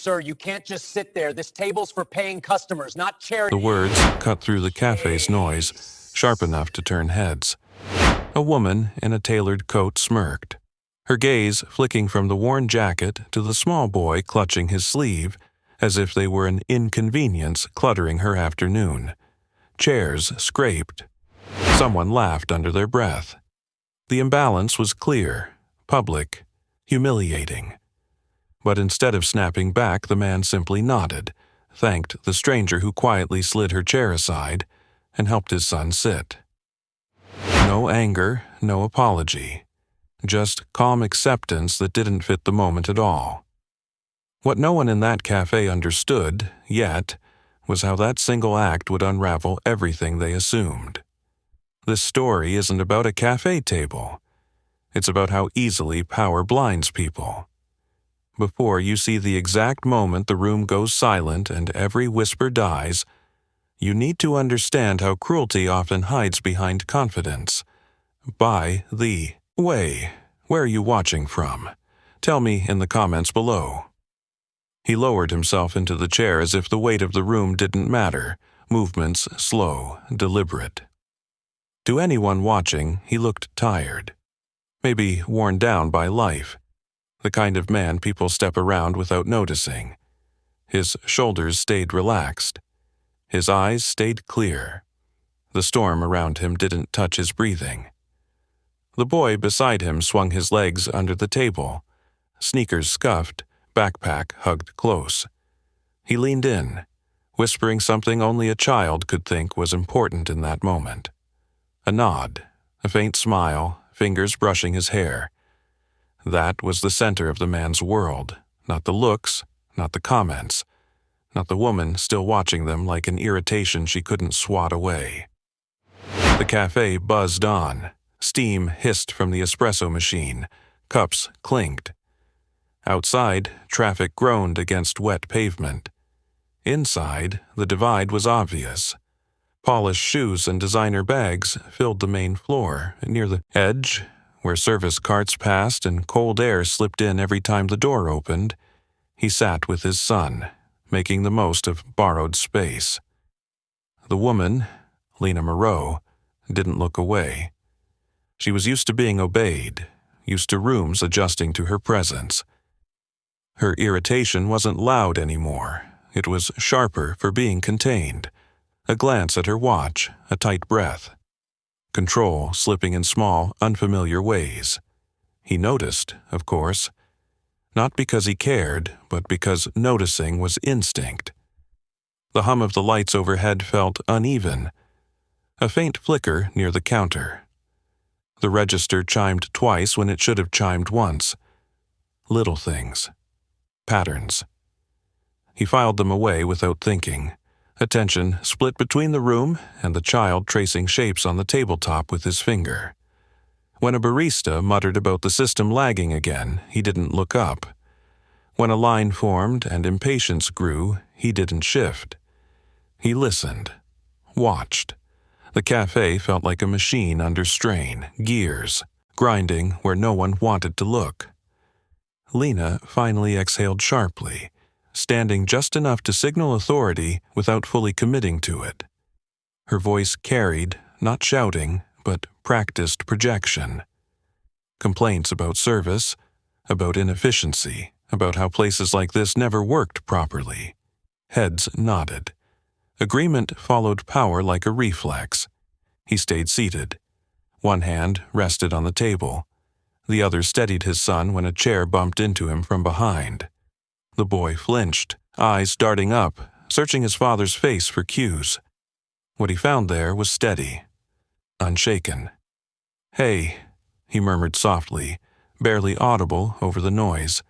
Sir, you can't just sit there. This table's for paying customers, not charity. The words cut through the cafe's noise, sharp enough to turn heads. A woman in a tailored coat smirked, her gaze flicking from the worn jacket to the small boy clutching his sleeve, as if they were an inconvenience cluttering her afternoon. Chairs scraped. Someone laughed under their breath. The imbalance was clear, public, humiliating. But instead of snapping back, the man simply nodded, thanked the stranger who quietly slid her chair aside, and helped his son sit. No anger, no apology. Just calm acceptance that didn't fit the moment at all. What no one in that cafe understood, yet, was how that single act would unravel everything they assumed. This story isn't about a cafe table. It's about how easily power blinds people. Before you see the exact moment the room goes silent and every whisper dies, you need to understand how cruelty often hides behind confidence. By the way, where are you watching from? Tell me in the comments below. He lowered himself into the chair as if the weight of the room didn't matter, movements slow, deliberate. To anyone watching, he looked tired. Maybe worn down by life. The kind of man people step around without noticing. His shoulders stayed relaxed. His eyes stayed clear. The storm around him didn't touch his breathing. The boy beside him swung his legs under the table. Sneakers scuffed, backpack hugged close. He leaned in, whispering something only a child could think was important in that moment. A nod, a faint smile, fingers brushing his hair. That was the center of the man's world, not the looks, not the comments, not the woman still watching them like an irritation she couldn't swat away. The cafe buzzed on. Steam hissed from the espresso machine. Cups clinked. Outside, traffic groaned against wet pavement. Inside, the divide was obvious. Polished shoes and designer bags filled the main floor. Near the edge, where service carts passed and cold air slipped in every time the door opened, he sat with his son, making the most of borrowed space. The woman, Lena Moreau, didn't look away. She was used to being obeyed, used to rooms adjusting to her presence. Her irritation wasn't loud anymore. It was sharper for being contained. A glance at her watch, a tight breath. Control slipping in small, unfamiliar ways. He noticed, of course. Not because he cared, but because noticing was instinct. The hum of the lights overhead felt uneven. A faint flicker near the counter. The register chimed twice when it should have chimed once. Little things. Patterns. He filed them away without thinking. Attention split between the room and the child tracing shapes on the tabletop with his finger. When a barista muttered about the system lagging again, he didn't look up. When a line formed and impatience grew, he didn't shift. He listened. Watched. The cafe felt like a machine under strain, gears, grinding where no one wanted to look. Lena finally exhaled sharply, standing just enough to signal authority without fully committing to it. Her voice carried, not shouting, but practiced projection. Complaints about service, about inefficiency, about how places like this never worked properly. Heads nodded. Agreement followed power like a reflex. He stayed seated. One hand rested on the table. The other steadied his son when a chair bumped into him from behind. The boy flinched, eyes darting up, searching his father's face for cues. What he found there was steady, unshaken. "Hey," he murmured softly, barely audible over the noise.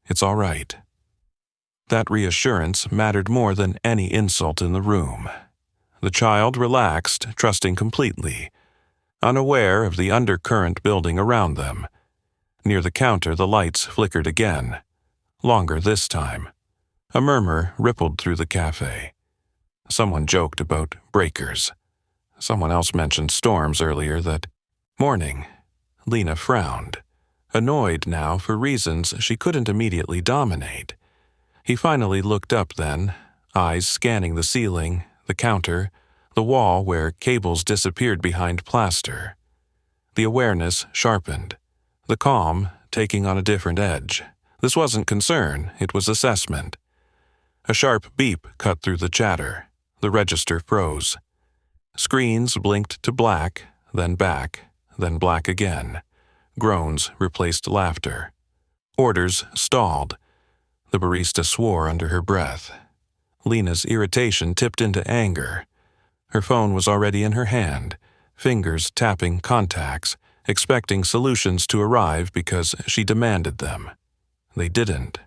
"It's all right." That reassurance mattered more than any insult in the room. The child relaxed, trusting completely, unaware of the undercurrent building around them. Near the counter, the lights flickered again. Longer this time. A murmur rippled through the cafe. Someone joked about breakers. Someone else mentioned storms earlier that morning. Lena frowned, annoyed now for reasons she couldn't immediately dominate. He finally looked up then, eyes scanning the ceiling, the counter, the wall where cables disappeared behind plaster. The awareness sharpened, the calm taking on a different edge. This wasn't concern, it was assessment. A sharp beep cut through the chatter. The register froze. Screens blinked to black, then back, then black again. Groans replaced laughter. Orders stalled. The barista swore under her breath. Lena's irritation tipped into anger. Her phone was already in her hand, fingers tapping contacts, expecting solutions to arrive because she demanded them. They didn't.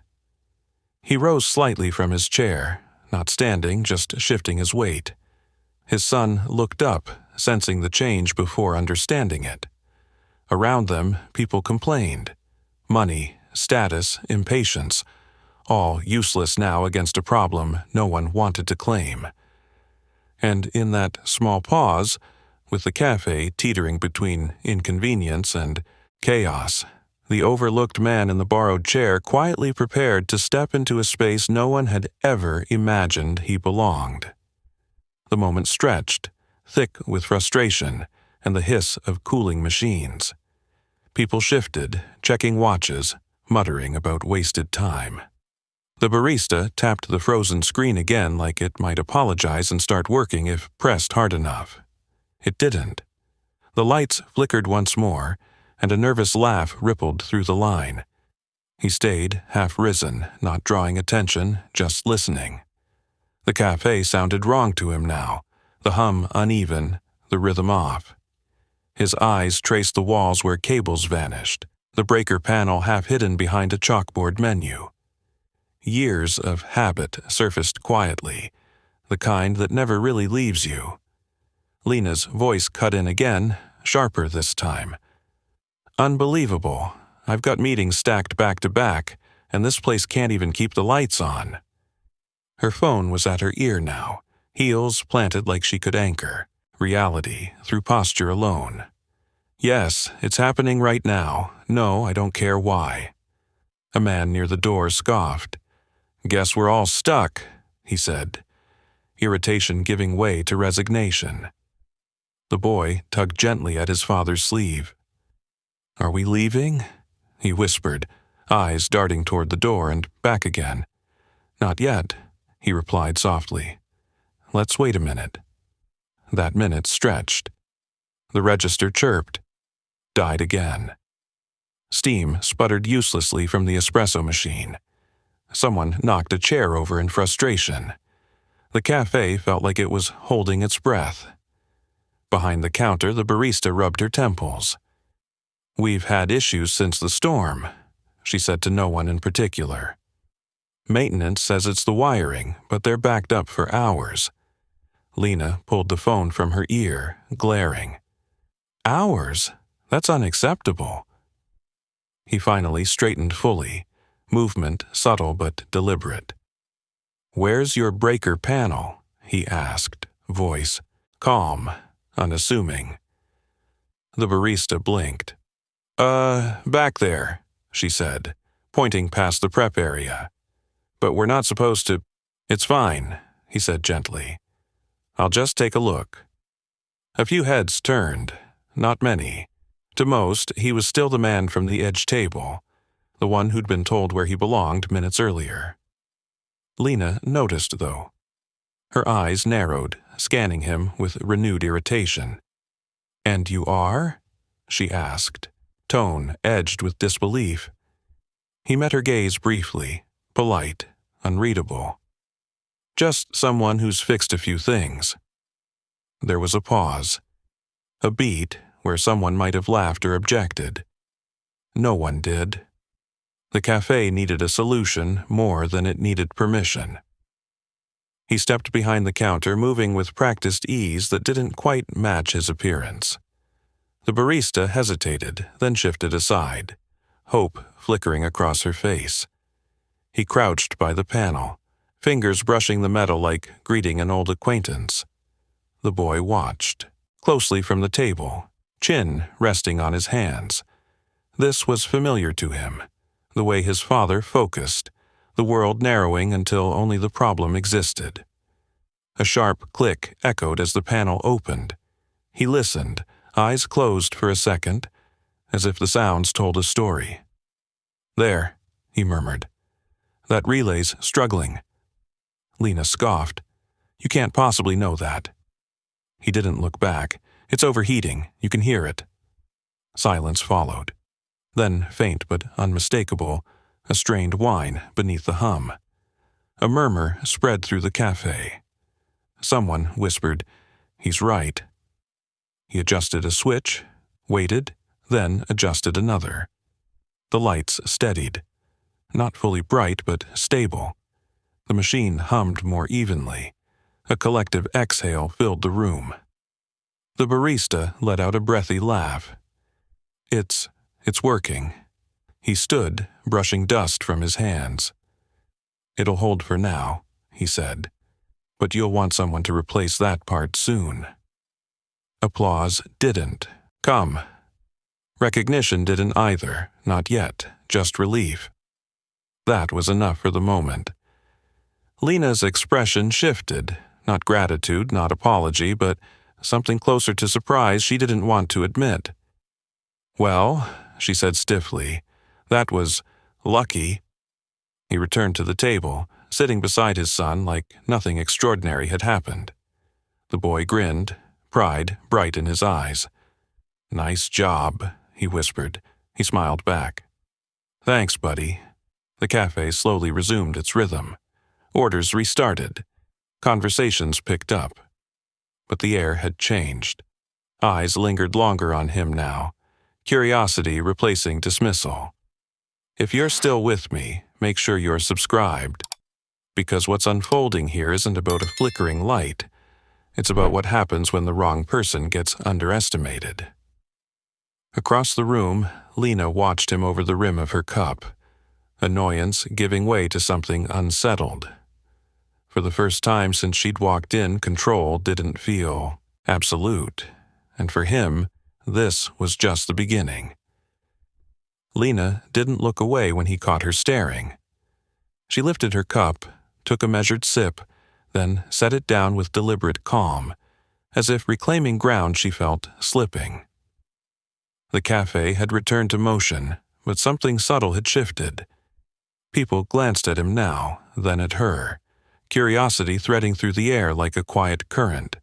He rose slightly from his chair, not standing, just shifting his weight. His son looked up, sensing the change before understanding it. Around them, people complained. Money, status, impatience, all useless now against a problem no one wanted to claim. And in that small pause, with the cafe teetering between inconvenience and chaos, the overlooked man in the borrowed chair quietly prepared to step into a space no one had ever imagined he belonged. The moment stretched, thick with frustration and the hiss of cooling machines. People shifted, checking watches, muttering about wasted time. The barista tapped the frozen screen again like it might apologize and start working if pressed hard enough. It didn't. The lights flickered once more, and a nervous laugh rippled through the line. He stayed, half risen, not drawing attention, just listening. The cafe sounded wrong to him now, the hum uneven, the rhythm off. His eyes traced the walls where cables vanished, the breaker panel half hidden behind a chalkboard menu. Years of habit surfaced quietly, the kind that never really leaves you. Lena's voice cut in again, sharper this time. Unbelievable. I've got meetings stacked back to back, and this place can't even keep the lights on. Her phone was at her ear now, heels planted like she could anchor, reality through posture alone. Yes, it's happening right now. No, I don't care why. A man near the door scoffed. Guess we're all stuck, he said, irritation giving way to resignation. The boy tugged gently at his father's sleeve. Are we leaving? He whispered, eyes darting toward the door and back again. Not yet, he replied softly. Let's wait a minute. That minute stretched. The register chirped, died again. Steam sputtered uselessly from the espresso machine. Someone knocked a chair over in frustration. The cafe felt like it was holding its breath. Behind the counter, the barista rubbed her temples. We've had issues since the storm, she said to no one in particular. Maintenance says it's the wiring, but they're backed up for hours. Lena pulled the phone from her ear, glaring. Hours? That's unacceptable. He finally straightened fully, movement subtle but deliberate. Where's your breaker panel? He asked, voice calm, unassuming. The barista blinked. Back there, she said, pointing past the prep area. But we're not supposed to. It's fine, he said gently. I'll just take a look. A few heads turned, not many. To most, he was still the man from the edge table, the one who'd been told where he belonged minutes earlier. Lena noticed, though. Her eyes narrowed, scanning him with renewed irritation. And you are? She asked, tone edged with disbelief. He met her gaze briefly, polite, unreadable. Just someone who's fixed a few things. There was a pause. A beat where someone might have laughed or objected. No one did. The cafe needed a solution more than it needed permission. He stepped behind the counter, moving with practiced ease that didn't quite match his appearance. The barista hesitated, then shifted aside, hope flickering across her face. He crouched by the panel, fingers brushing the metal like greeting an old acquaintance. The boy watched, closely from the table, chin resting on his hands. This was familiar to him, the way his father focused, the world narrowing until only the problem existed. A sharp click echoed as the panel opened. He listened, eyes closed for a second, as if the sounds told a story. "There," he murmured. "That relay's struggling." Lena scoffed. "You can't possibly know that." He didn't look back. "It's overheating. You can hear it." Silence followed. Then, faint but unmistakable, a strained whine beneath the hum. A murmur spread through the cafe. Someone whispered, "He's right." He adjusted a switch, waited, then adjusted another. The lights steadied. Not fully bright, but stable. The machine hummed more evenly. A collective exhale filled the room. The barista let out a breathy laugh. It's working." He stood, brushing dust from his hands. "It'll hold for now," he said. "But you'll want someone to replace that part soon." Applause didn't come. Recognition didn't either, not yet, just relief. That was enough for the moment. Lena's expression shifted, not gratitude, not apology, but something closer to surprise she didn't want to admit. "Well," she said stiffly, "that was lucky." He returned to the table, sitting beside his son like nothing extraordinary had happened. The boy grinned, pride bright in his eyes. "Nice job," he whispered. He smiled back. "Thanks, buddy." The cafe slowly resumed its rhythm. Orders restarted. Conversations picked up. But the air had changed. Eyes lingered longer on him now, curiosity replacing dismissal. If you're still with me, make sure you're subscribed. Because what's unfolding here isn't about a flickering light. It's about what happens when the wrong person gets underestimated. Across the room, Lena watched him over the rim of her cup, annoyance giving way to something unsettled. For the first time since she'd walked in, control didn't feel absolute, and for him, this was just the beginning. Lena didn't look away when he caught her staring. She lifted her cup, took a measured sip, then set it down with deliberate calm, as if reclaiming ground she felt slipping. The cafe had returned to motion, but something subtle had shifted. People glanced at him now, then at her, curiosity threading through the air like a quiet current.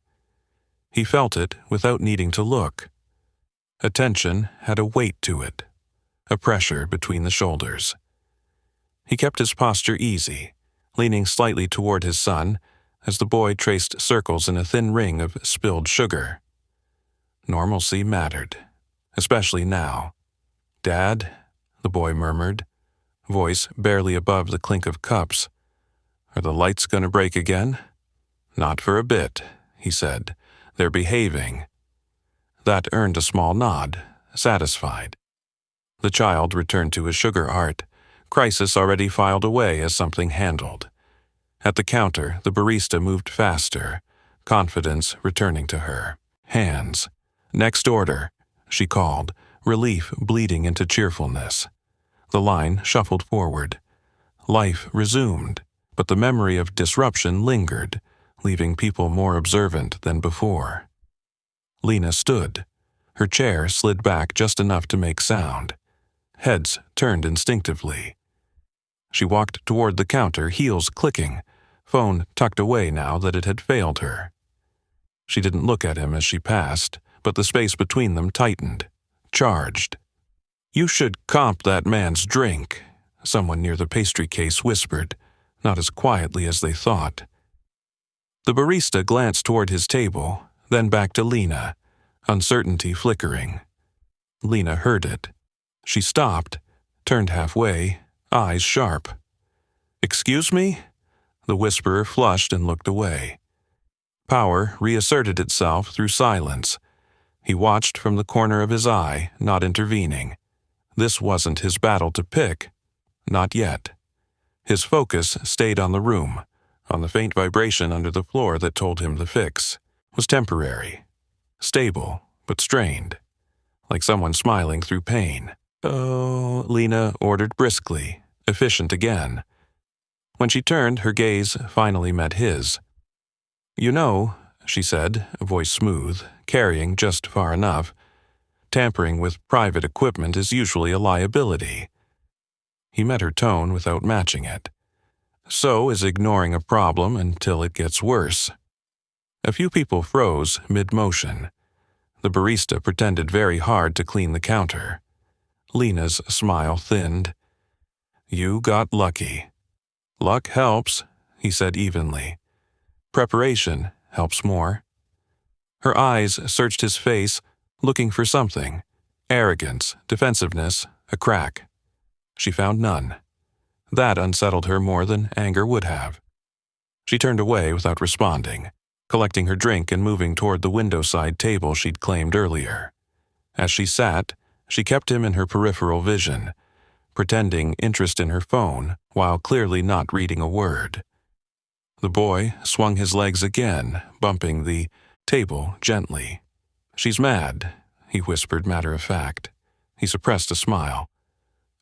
He felt it without needing to look. Attention had a weight to it, a pressure between the shoulders. He kept his posture easy, leaning slightly toward his son as the boy traced circles in a thin ring of spilled sugar. Normalcy mattered, especially now. "Dad," the boy murmured, voice barely above the clink of cups. "Are the lights going to break again?" "Not for a bit," he said. "They're behaving." That earned a small nod, satisfied. The child returned to his sugar art, crisis already filed away as something handled. At the counter, the barista moved faster, confidence returning to her. "Hands. Next order," she called, relief bleeding into cheerfulness. The line shuffled forward. Life resumed, but the memory of disruption lingered, leaving people more observant than before. Lena stood. Her chair slid back just enough to make sound. Heads turned instinctively. She walked toward the counter, heels clicking, phone tucked away now that it had failed her. She didn't look at him as she passed, but the space between them tightened, charged. "You should comp that man's drink," someone near the pastry case whispered, not as quietly as they thought. The barista glanced toward his table, then back to Lena, uncertainty flickering. Lena heard it. She stopped, turned halfway, eyes sharp. "Excuse me?" The whisperer flushed and looked away. Power reasserted itself through silence. He watched from the corner of his eye, not intervening. This wasn't his battle to pick. Not yet. His focus stayed on the room, on the faint vibration under the floor that told him the fix was temporary. Stable, but strained. Like someone smiling through pain. "Oh," Lena ordered briskly, efficient again. When she turned, her gaze finally met his. "You know," she said, a voice smooth, carrying just far enough, "tampering with private equipment is usually a liability." He met her tone without matching it. "So is ignoring a problem until it gets worse." A few people froze mid-motion. The barista pretended very hard to clean the counter. Lena's smile thinned. "You got lucky." "Luck helps," he said evenly. "Preparation helps more." Her eyes searched his face, looking for something. Arrogance, defensiveness, a crack. She found none. That unsettled her more than anger would have. She turned away without responding, collecting her drink and moving toward the window-side table she'd claimed earlier. As she sat, she kept him in her peripheral vision, pretending interest in her phone while clearly not reading a word. The boy swung his legs again, bumping the table gently. "She's mad," he whispered matter-of-fact. He suppressed a smile.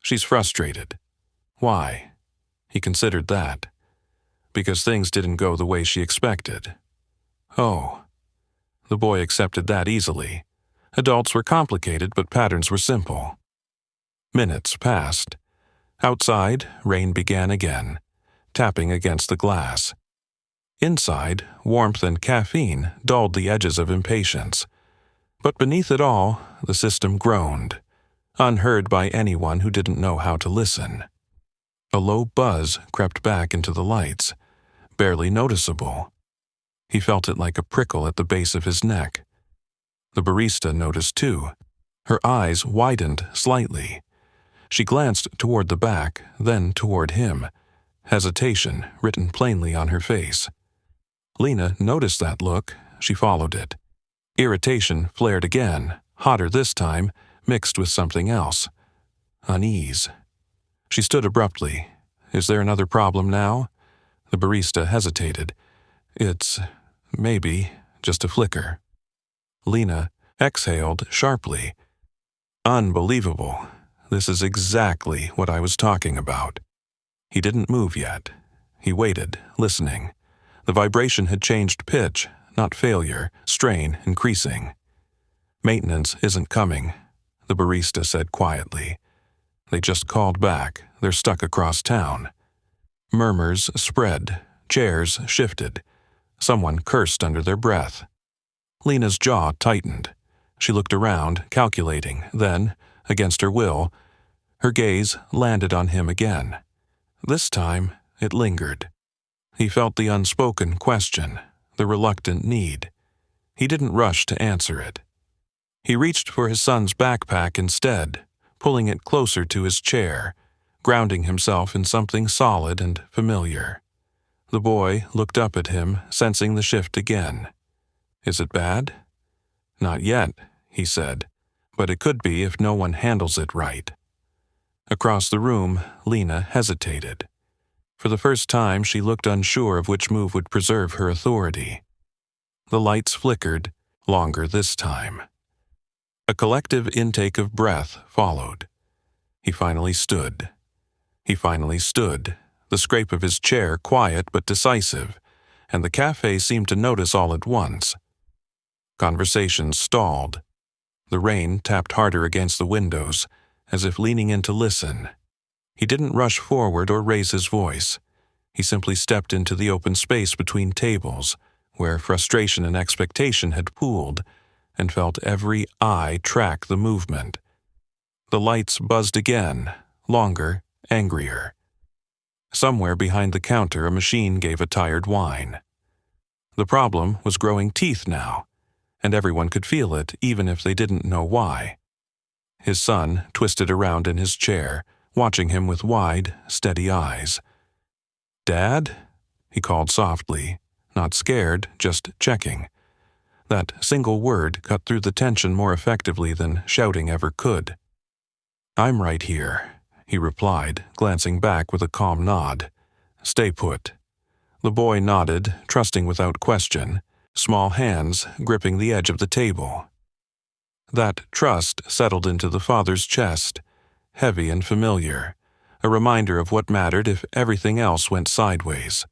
"She's frustrated." Why? He considered that. Because things didn't go the way she expected. Oh. The boy accepted that easily. Adults were complicated, but patterns were simple. Minutes passed. Outside, rain began again, tapping against the glass. Inside, warmth and caffeine dulled the edges of impatience. But beneath it all, the system groaned, unheard by anyone who didn't know how to listen. A low buzz crept back into the lights, barely noticeable. He felt it like a prickle at the base of his neck. The barista noticed too. Her eyes widened slightly. She glanced toward the back, then toward him, hesitation written plainly on her face. Lena noticed that look. She followed it. Irritation flared again, hotter this time, mixed with something else. Unease. She stood abruptly. "Is there another problem now?" The barista hesitated. "It's maybe just a flicker." Lena exhaled sharply. "Unbelievable. This is exactly what I was talking about." He didn't move yet. He waited, listening. The vibration had changed pitch, not failure, strain increasing. "Maintenance isn't coming," the barista said quietly. "They just called back. They're stuck across town." Murmurs spread. Chairs shifted. Someone cursed under their breath. Lena's jaw tightened. She looked around, calculating. Then, against her will, her gaze landed on him again. This time, it lingered. He felt the unspoken question, the reluctant need. He didn't rush to answer it. He reached for his son's backpack instead, pulling it closer to his chair, grounding himself in something solid and familiar. The boy looked up at him, sensing the shift again. "Is it bad?" "Not yet," he said, "but it could be if no one handles it right." Across the room, Lena hesitated. For the first time, she looked unsure of which move would preserve her authority. The lights flickered, longer this time. A collective intake of breath followed. He finally stood. The scrape of his chair quiet but decisive, and the cafe seemed to notice all at once. Conversation stalled. The rain tapped harder against the windows, as if leaning in to listen. He didn't rush forward or raise his voice. He simply stepped into the open space between tables, where frustration and expectation had pooled, and felt every eye track the movement. The lights buzzed again, longer, angrier. Somewhere behind the counter, a machine gave a tired whine. The problem was growing teeth now, and everyone could feel it even if they didn't know why. His son twisted around in his chair, watching him with wide, steady eyes. "Dad?" he called softly, not scared, just checking. That single word cut through the tension more effectively than shouting ever could. "I'm right here," he replied, glancing back with a calm nod. "Stay put." The boy nodded, trusting without question, small hands gripping the edge of the table. That trust settled into the father's chest, heavy and familiar, a reminder of what mattered if everything else went sideways.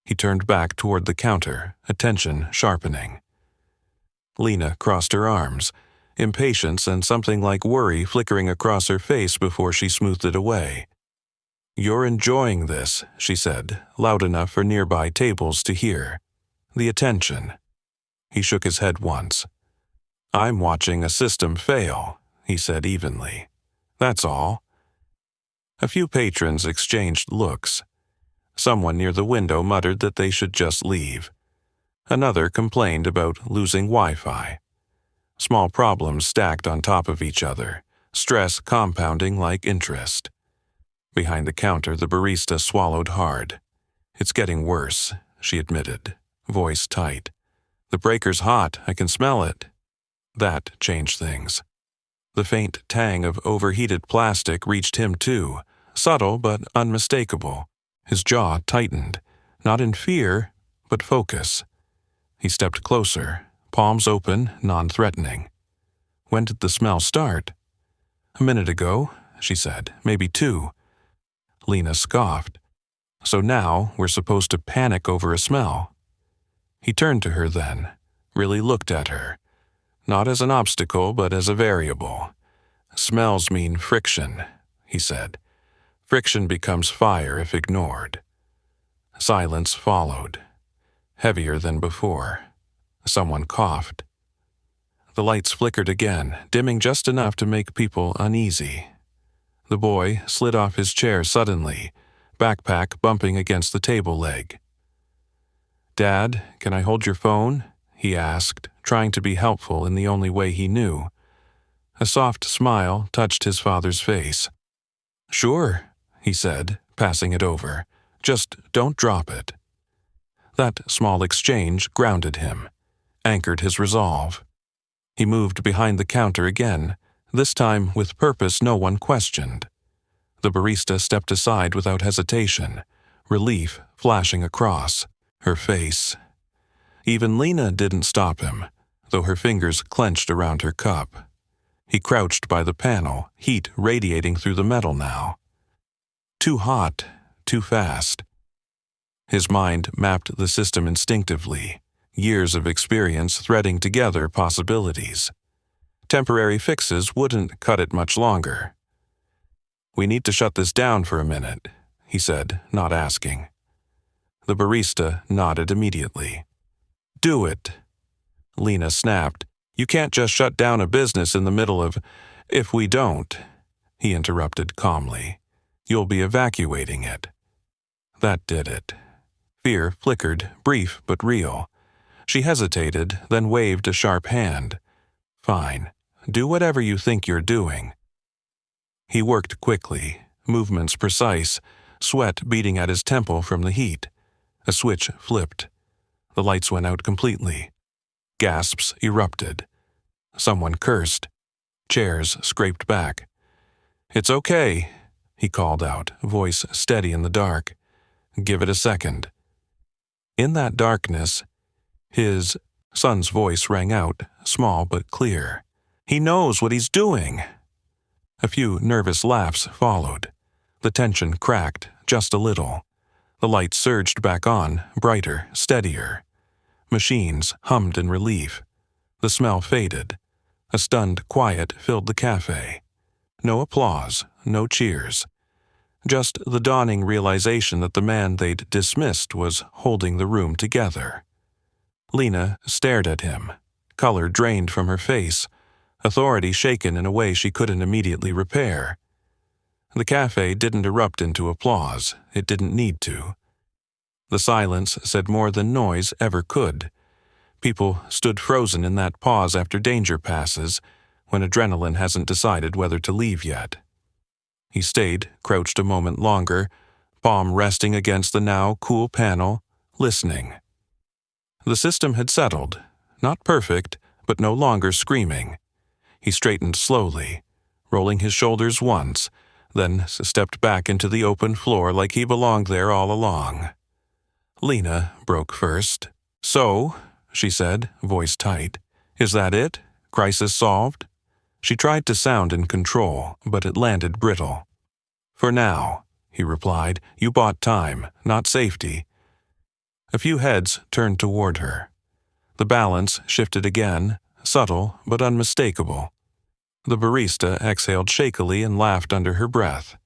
He turned back toward the counter, attention sharpening. Lena crossed her arms, impatience and something like worry flickering across her face before she smoothed it away. "You're enjoying this," she said, loud enough for nearby tables to hear. "The attention." He shook his head once. "I'm watching a system fail," he said evenly. "That's all." A few patrons exchanged looks. Someone near the window muttered that they should just leave. Another complained about losing Wi-Fi. Small problems stacked on top of each other, stress compounding like interest. Behind the counter, the barista swallowed hard. "It's getting worse," she admitted, voice tight. "The breaker's hot, I can smell it." That changed things. The faint tang of overheated plastic reached him too, subtle but unmistakable. His jaw tightened, not in fear, but focus. He stepped closer, palms open, non-threatening. "When did the smell start?" "A minute ago," she said, "maybe 2. Lena scoffed. "So now we're supposed to panic over a smell?" He turned to her then, really looked at her. Not as an obstacle, but as a variable. "Smells mean friction," he said. "Friction becomes fire if ignored." Silence followed, heavier than before. Someone coughed. The lights flickered again, dimming just enough to make people uneasy. The boy slid off his chair suddenly, backpack bumping against the table leg. "Dad, can I hold your phone?" he asked, trying to be helpful in the only way he knew. A soft smile touched his father's face. "Sure," he said, passing it over. "Just don't drop it." That small exchange grounded him, anchored his resolve. He moved behind the counter again, this time with purpose no one questioned. The barista stepped aside without hesitation, relief flashing across her face. Even Lena didn't stop him, though her fingers clenched around her cup. He crouched by the panel, heat radiating through the metal now. Too hot, too fast. His mind mapped the system instinctively, years of experience threading together possibilities. Temporary fixes wouldn't cut it much longer. "We need to shut this down for a minute," he said, not asking. The barista nodded immediately. "Do it," Lena snapped. "You can't just shut down a business in the middle of—" "If we don't," he interrupted calmly, "you'll be evacuating it." That did it. Fear flickered, brief but real. She hesitated, then waved a sharp hand. "Fine. Do whatever you think you're doing." He worked quickly, movements precise, sweat beating at his temple from the heat. A switch flipped. The lights went out completely. Gasps erupted. Someone cursed. Chairs scraped back. "It's okay," he called out, voice steady in the dark. "Give it a second." In that darkness, his son's voice rang out, small but clear. "He knows what he's doing." A few nervous laughs followed. The tension cracked, just a little. The light surged back on, brighter, steadier. Machines hummed in relief. The smell faded. A stunned quiet filled the cafe. No applause, no cheers. Just the dawning realization that the man they'd dismissed was holding the room together. Lena stared at him, color drained from her face, authority shaken in a way she couldn't immediately repair. The cafe didn't erupt into applause. It didn't need to. The silence said more than noise ever could. People stood frozen in that pause after danger passes, when adrenaline hasn't decided whether to leave yet. He stayed, crouched a moment longer, palm resting against the now cool panel, listening. The system had settled, not perfect, but no longer screaming. He straightened slowly, rolling his shoulders once, then stepped back into the open floor like he belonged there all along. Lena broke first. "So," she said, voice tight, "is that it? Crisis solved?" She tried to sound in control, but it landed brittle. For now, he replied. You bought time, not safety. A few heads turned toward her. The balance shifted again, subtle but unmistakable. The barista exhaled shakily and laughed under her breath,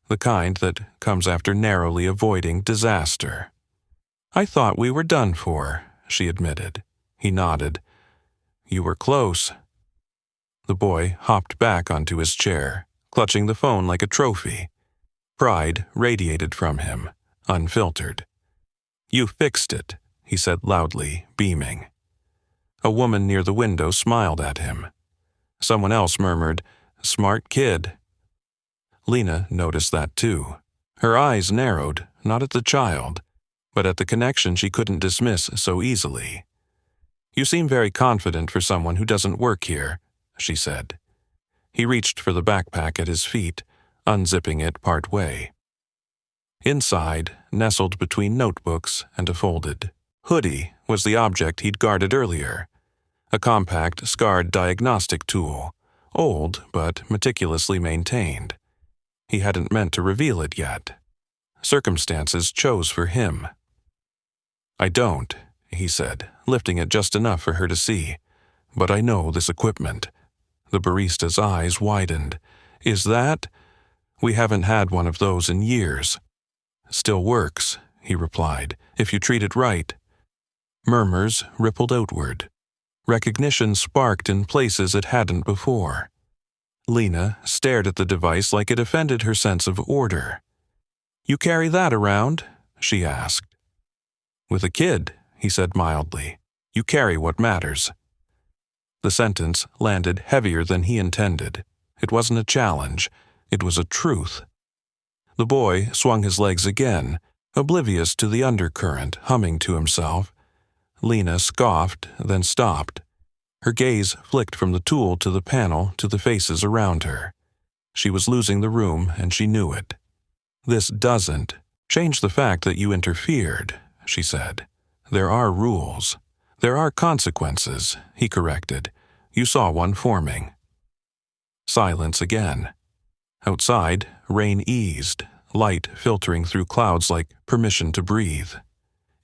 the kind that comes after narrowly avoiding disaster. I thought we were done for, she admitted. He nodded. You were close. The boy hopped back onto his chair, clutching the phone like a trophy. Pride radiated from him, unfiltered. You fixed it, he said loudly, beaming. A woman near the window smiled at him. Someone else murmured, Smart kid. Lena noticed that too. Her eyes narrowed, not at the child, but at the connection she couldn't dismiss so easily. You seem very confident for someone who doesn't work here, she said. He reached for the backpack at his feet, unzipping it part way. Inside, nestled between notebooks and a folded hoodie, was the object he'd guarded earlier. A compact, scarred diagnostic tool, old but meticulously maintained. He hadn't meant to reveal it yet. Circumstances chose for him. I don't, he said, lifting it just enough for her to see. But I know this equipment. The barista's eyes widened. Is that? We haven't had one of those in years. Still works, he replied, if you treat it right. Murmurs rippled outward. Recognition sparked in places it hadn't before. Lena stared at the device like it offended her sense of order. You carry that around? She asked. With a kid, he said mildly. You carry what matters. The sentence landed heavier than he intended. It wasn't a challenge. It was a truth. The boy swung his legs again, oblivious to the undercurrent, humming to himself. Lena scoffed, then stopped. Her gaze flicked from the tool to the panel to the faces around her. She was losing the room, and she knew it. This doesn't change the fact that you interfered, she said. There are rules. There are consequences, he corrected. You saw one forming. Silence again. Outside, rain eased, light filtering through clouds like permission to breathe.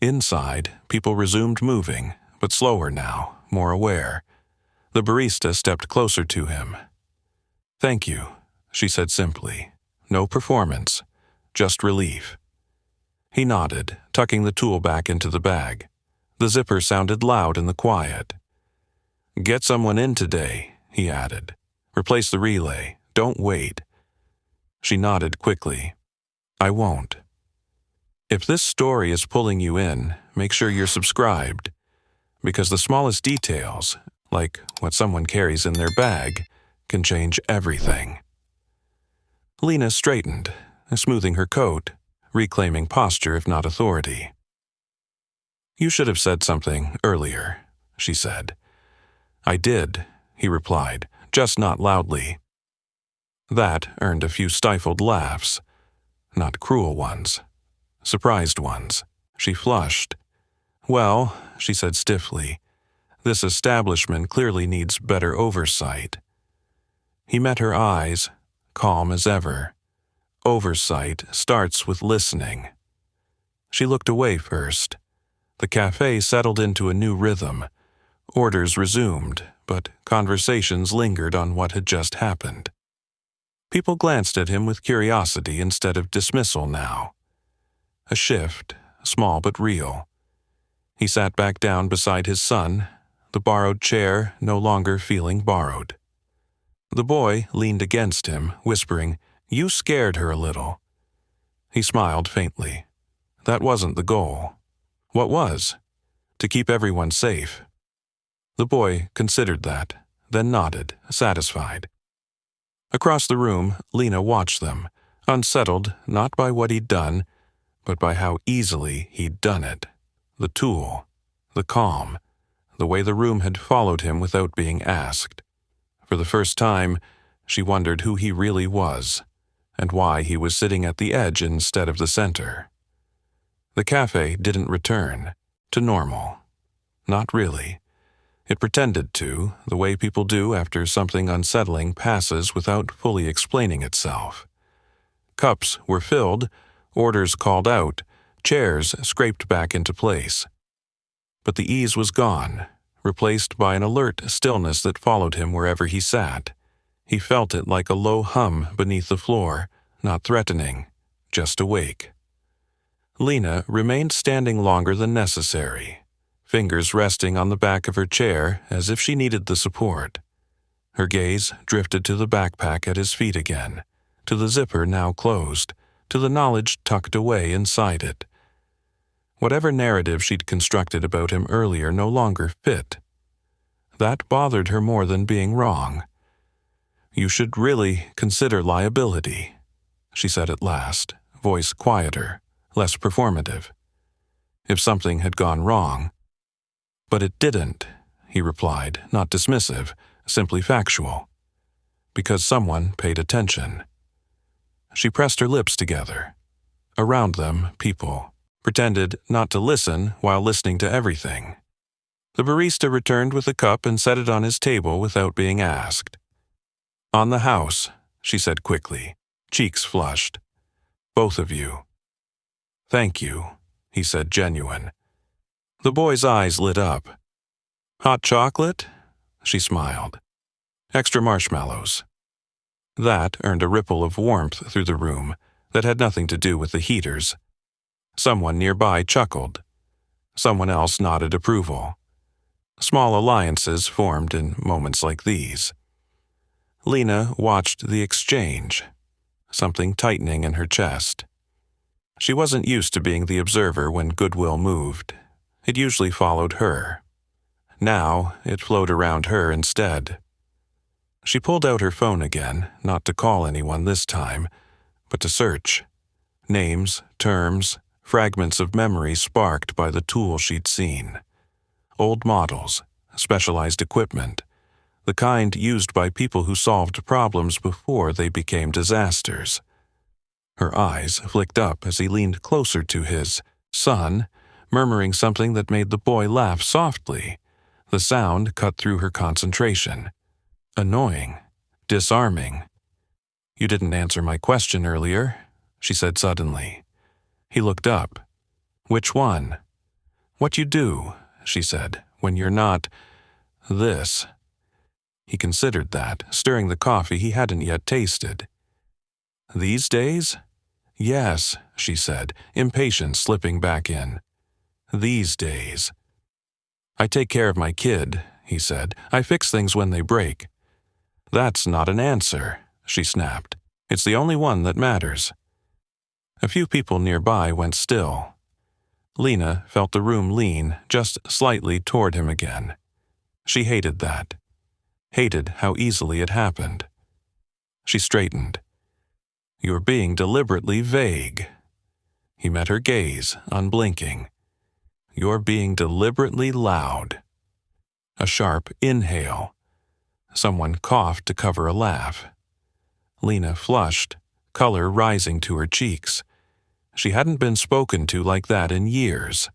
Inside, people resumed moving, but slower now, more aware. The barista stepped closer to him. Thank you, she said simply. No performance, just relief. He nodded, tucking the tool back into the bag. The zipper sounded loud in the quiet. Get someone in today, he added. Replace the relay. Don't wait. She nodded quickly. I won't. If this story is pulling you in, make sure you're subscribed. Because the smallest details, like what someone carries in their bag, can change everything. Lena straightened, smoothing her coat, reclaiming posture if not authority. You should have said something earlier, she said. I did, he replied, just not loudly. That earned a few stifled laughs. Not cruel ones. Surprised ones. She flushed. Well, she said stiffly, this establishment clearly needs better oversight. He met her eyes, calm as ever. Oversight starts with listening. She looked away first. The cafe settled into a new rhythm. Orders resumed, but conversations lingered on what had just happened. People glanced at him with curiosity instead of dismissal now. A shift, small but real. He sat back down beside his son, the borrowed chair no longer feeling borrowed. The boy leaned against him, whispering, You scared her a little. He smiled faintly. That wasn't the goal. What was? To keep everyone safe. The boy considered that, then nodded, satisfied. Across the room, Lena watched them, unsettled not by what he'd done, but by how easily he'd done it. The tool, the calm, the way the room had followed him without being asked. For the first time, she wondered who he really was, and why he was sitting at the edge instead of the center. The cafe didn't return to normal. Not really. It pretended to, the way people do after something unsettling passes without fully explaining itself. cups were filled, orders called out, chairs scraped back into place. But the ease was gone, replaced by an alert stillness that followed him wherever he sat. He felt it like a low hum beneath the floor, not threatening, just awake. Lena remained standing longer than necessary, fingers resting on the back of her chair as if she needed the support. Her gaze drifted to the backpack at his feet again, to the zipper now closed, to the knowledge tucked away inside it. Whatever narrative she'd constructed about him earlier no longer fit. That bothered her more than being wrong. "You should really consider liability," she said at last, voice quieter, less performative. "If something had gone wrong." "But it didn't," he replied, not dismissive, simply factual. "Because someone paid attention." She pressed her lips together. Around them, people pretended not to listen while listening to everything. The barista returned with a cup and set it on his table without being asked. "On the house," she said quickly, cheeks flushed. "Both of you." "Thank you," he said, genuine. The boy's eyes lit up. "Hot chocolate?" She smiled. "Extra marshmallows." That earned a ripple of warmth through the room that had nothing to do with the heaters. Someone nearby chuckled. Someone else nodded approval. Small alliances formed in moments like these. Lena watched the exchange, something tightening in her chest. She wasn't used to being the observer when goodwill moved. It usually followed her. Now it flowed around her instead. She pulled out her phone again, not to call anyone this time, but to search. Names, terms, fragments of memory sparked by the tool she'd seen. Old models, specialized equipment, the kind used by people who solved problems before they became disasters. Her eyes flicked up as he leaned closer to his son, murmuring something that made the boy laugh softly. The sound cut through her concentration. Annoying. Disarming. "You didn't answer my question earlier," she said suddenly. He looked up. "Which one?" "What you do," she said, "when you're not this." He considered that, stirring the coffee he hadn't yet tasted. "These days?" "Yes," she said, impatience slipping back in. "These days." "I take care of my kid," he said. "I fix things when they break." "That's not an answer," she snapped. "It's the only one that matters." A few people nearby went still. Lena felt the room lean just slightly toward him again. She hated that. Hated how easily it happened. She straightened. "You're being deliberately vague." He met her gaze, unblinking. "You're being deliberately loud." A sharp inhale. Someone coughed to cover a laugh. Lena flushed, color rising to her cheeks. She hadn't been spoken to like that in years.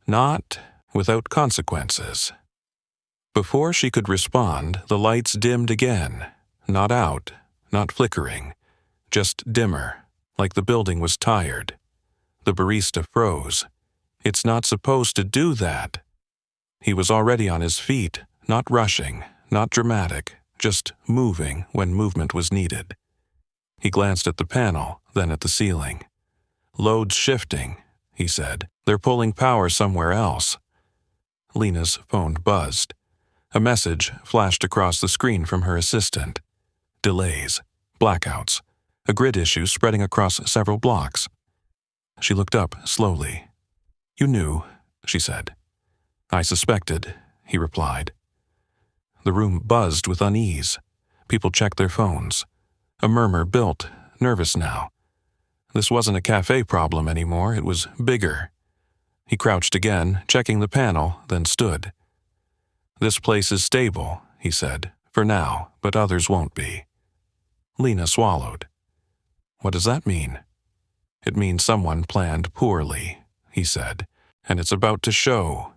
Not without consequences. Before she could respond, the lights dimmed again. Not out, not flickering. Just dimmer, like the building was tired. The barista froze. "It's not supposed to do that." He was already on his feet, not rushing, not dramatic, just moving when movement was needed. He glanced at the panel, then at the ceiling. "Load's shifting," he said. "They're pulling power somewhere else." Lena's phone buzzed. A message flashed across the screen from her assistant. Delays, blackouts, a grid issue spreading across several blocks. She looked up slowly. "You knew," she said. "I suspected," he replied. The room buzzed with unease. People checked their phones. A murmur built, nervous now. This wasn't a cafe problem anymore, it was bigger. He crouched again, checking the panel, then stood. "This place is stable," he said, "for now, but others won't be." Lena swallowed. "What does that mean?" "It means someone planned poorly," he said, "and it's about to show."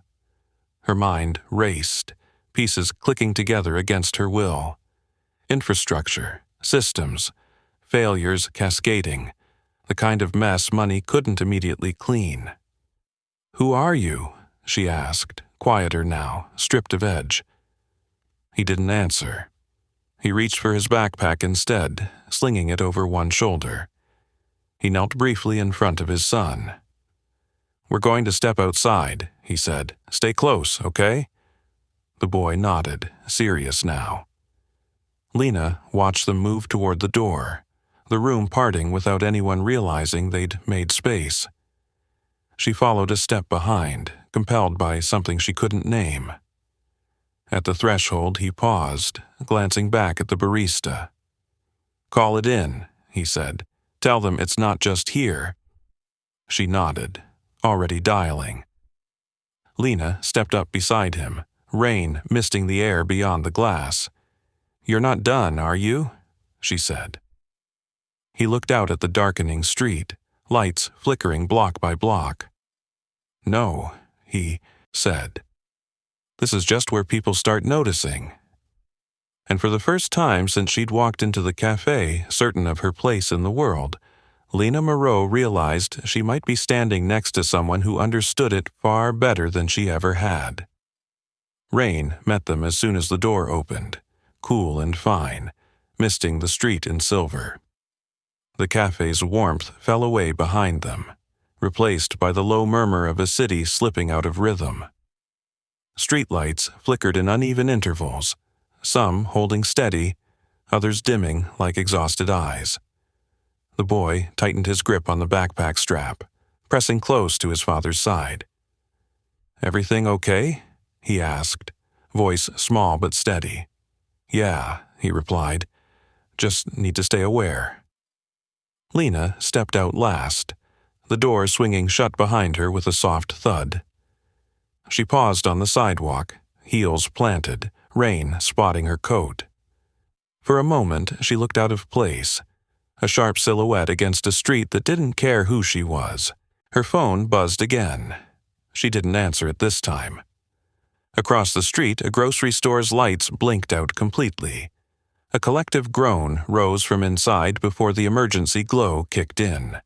Her mind raced, pieces clicking together against her will. Infrastructure, systems, failures cascading, the kind of mess money couldn't immediately clean. "Who are you?" she asked, quieter now, stripped of edge. He didn't answer. He reached for his backpack instead, slinging it over one shoulder. He knelt briefly in front of his son. "We're going to step outside," he said. "Stay close, okay?" The boy nodded, serious now. Lena watched them move toward the door, the room parting without anyone realizing they'd made space. She followed a step behind, compelled by something she couldn't name. At the threshold, he paused, glancing back at the barista. "Call it in," he said. "Tell them it's not just here." She nodded, already dialing. Lena stepped up beside him, rain misting the air beyond the glass. "You're not done, are you?" she said. He looked out at the darkening street, lights flickering block by block. "No," he said. "This is just where people start noticing." And for the first time since she'd walked into the cafe, certain of her place in the world, Lena Moreau realized she might be standing next to someone who understood it far better than she ever had. Rain met them as soon as the door opened, cool and fine, misting the street in silver. The cafe's warmth fell away behind them, replaced by the low murmur of a city slipping out of rhythm. Streetlights flickered in uneven intervals, some holding steady, others dimming like exhausted eyes. The boy tightened his grip on the backpack strap, pressing close to his father's side. "Everything okay?" he asked, voice small but steady. "Yeah," he replied. "Just need to stay aware." Lena stepped out last, the door swinging shut behind her with a soft thud. She paused on the sidewalk, heels planted, rain spotting her coat. For a moment, she looked out of place, a sharp silhouette against a street that didn't care who she was. Her phone buzzed again. She didn't answer it this time. Across the street, a grocery store's lights blinked out completely. A collective groan rose from inside before the emergency glow kicked in.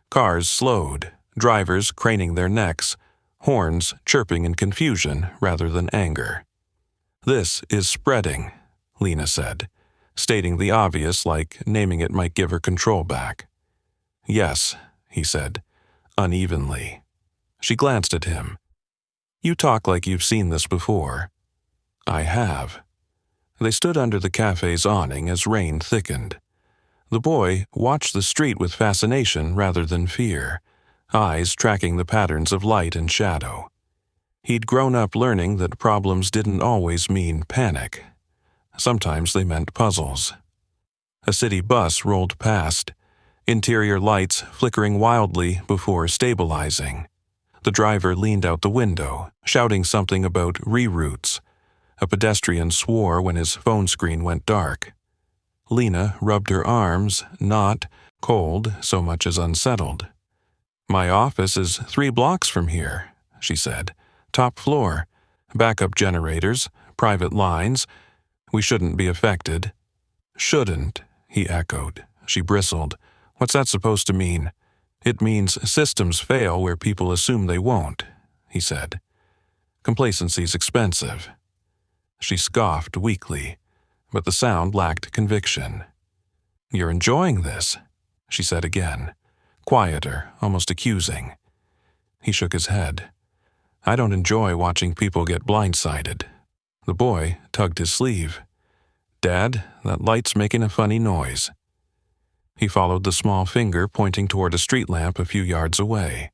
Cars slowed, drivers craning their necks, horns chirping in confusion rather than anger. "This is spreading," Lena said, stating the obvious like naming it might give her control back. "Yes," he said, unevenly. She glanced at him. "You talk like you've seen this before." "I have." They stood under the cafe's awning as rain thickened. The boy watched the street with fascination rather than fear, eyes tracking the patterns of light and shadow. He'd grown up learning that problems didn't always mean panic. Sometimes they meant puzzles. A city bus rolled past, interior lights flickering wildly before stabilizing. The driver leaned out the window, shouting something about reroutes. A pedestrian swore when his phone screen went dark. Lena rubbed her arms, not cold so much as unsettled. "My office is 3 blocks from here," she said. "Top floor. Backup generators, private lines. We shouldn't be affected." "Shouldn't," he echoed. She bristled. "What's that supposed to mean?" "It means systems fail where people assume they won't," he said. "Complacency's expensive." She scoffed weakly, but the sound lacked conviction. "You're enjoying this," she said again, quieter, almost accusing. He shook his head. "I don't enjoy watching people get blindsided." The boy tugged his sleeve. "Dad, that light's making a funny noise." He followed the small finger pointing toward a street lamp a few yards away.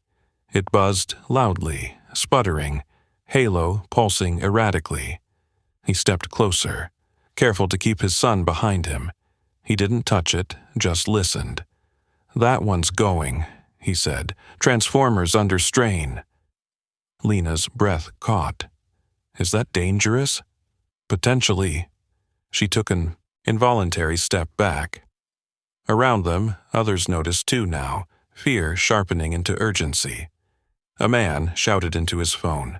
It buzzed loudly, sputtering, halo pulsing erratically. He stepped closer, careful to keep his son behind him. He didn't touch it, just listened. "That one's going," he said. "Transformers under strain." Lena's breath caught. "Is that dangerous?" "Potentially." She took an involuntary step back. Around them, others noticed too now, fear sharpening into urgency. A man shouted into his phone.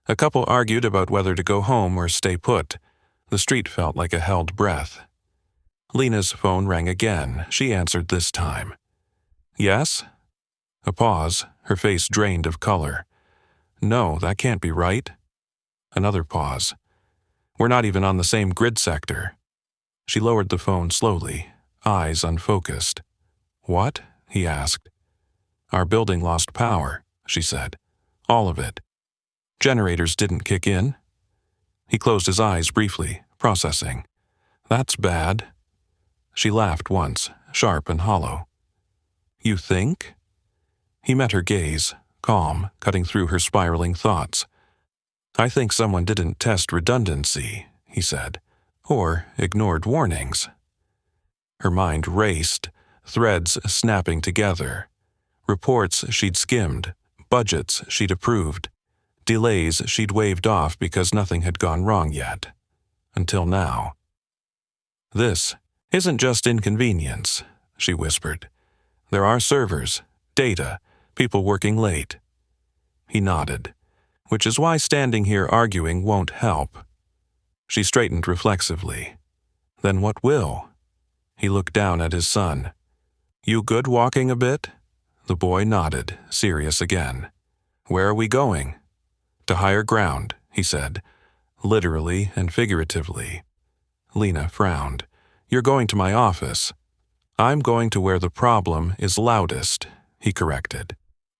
A couple argued about whether to go home or stay put. The street felt like a held breath. Lena's phone rang again. She answered this time. Yes? A pause, her face drained of color. No, that can't be right. Another pause. We're not even on the same grid sector. She lowered the phone slowly, eyes unfocused. What? He asked. Our building lost power, she said. All of it. Generators didn't kick in. He closed his eyes briefly, processing. That's bad. She laughed once, sharp and hollow. You think? He met her gaze, calm, cutting through her spiraling thoughts. I think someone didn't test redundancy, he said, or ignored warnings. Her mind raced, threads snapping together. Reports she'd skimmed, budgets she'd approved, delays she'd waved off because nothing had gone wrong yet. Until now. This isn't just inconvenience, she whispered. There are servers, data, people working late. He nodded, which is why standing here arguing won't help. She straightened reflexively. Then what will? He looked down at his son. You good walking a bit? The boy nodded, serious again. Where are we going? To higher ground, he said, literally and figuratively. Lena frowned. You're going to my office. I'm going to where the problem is loudest, he corrected.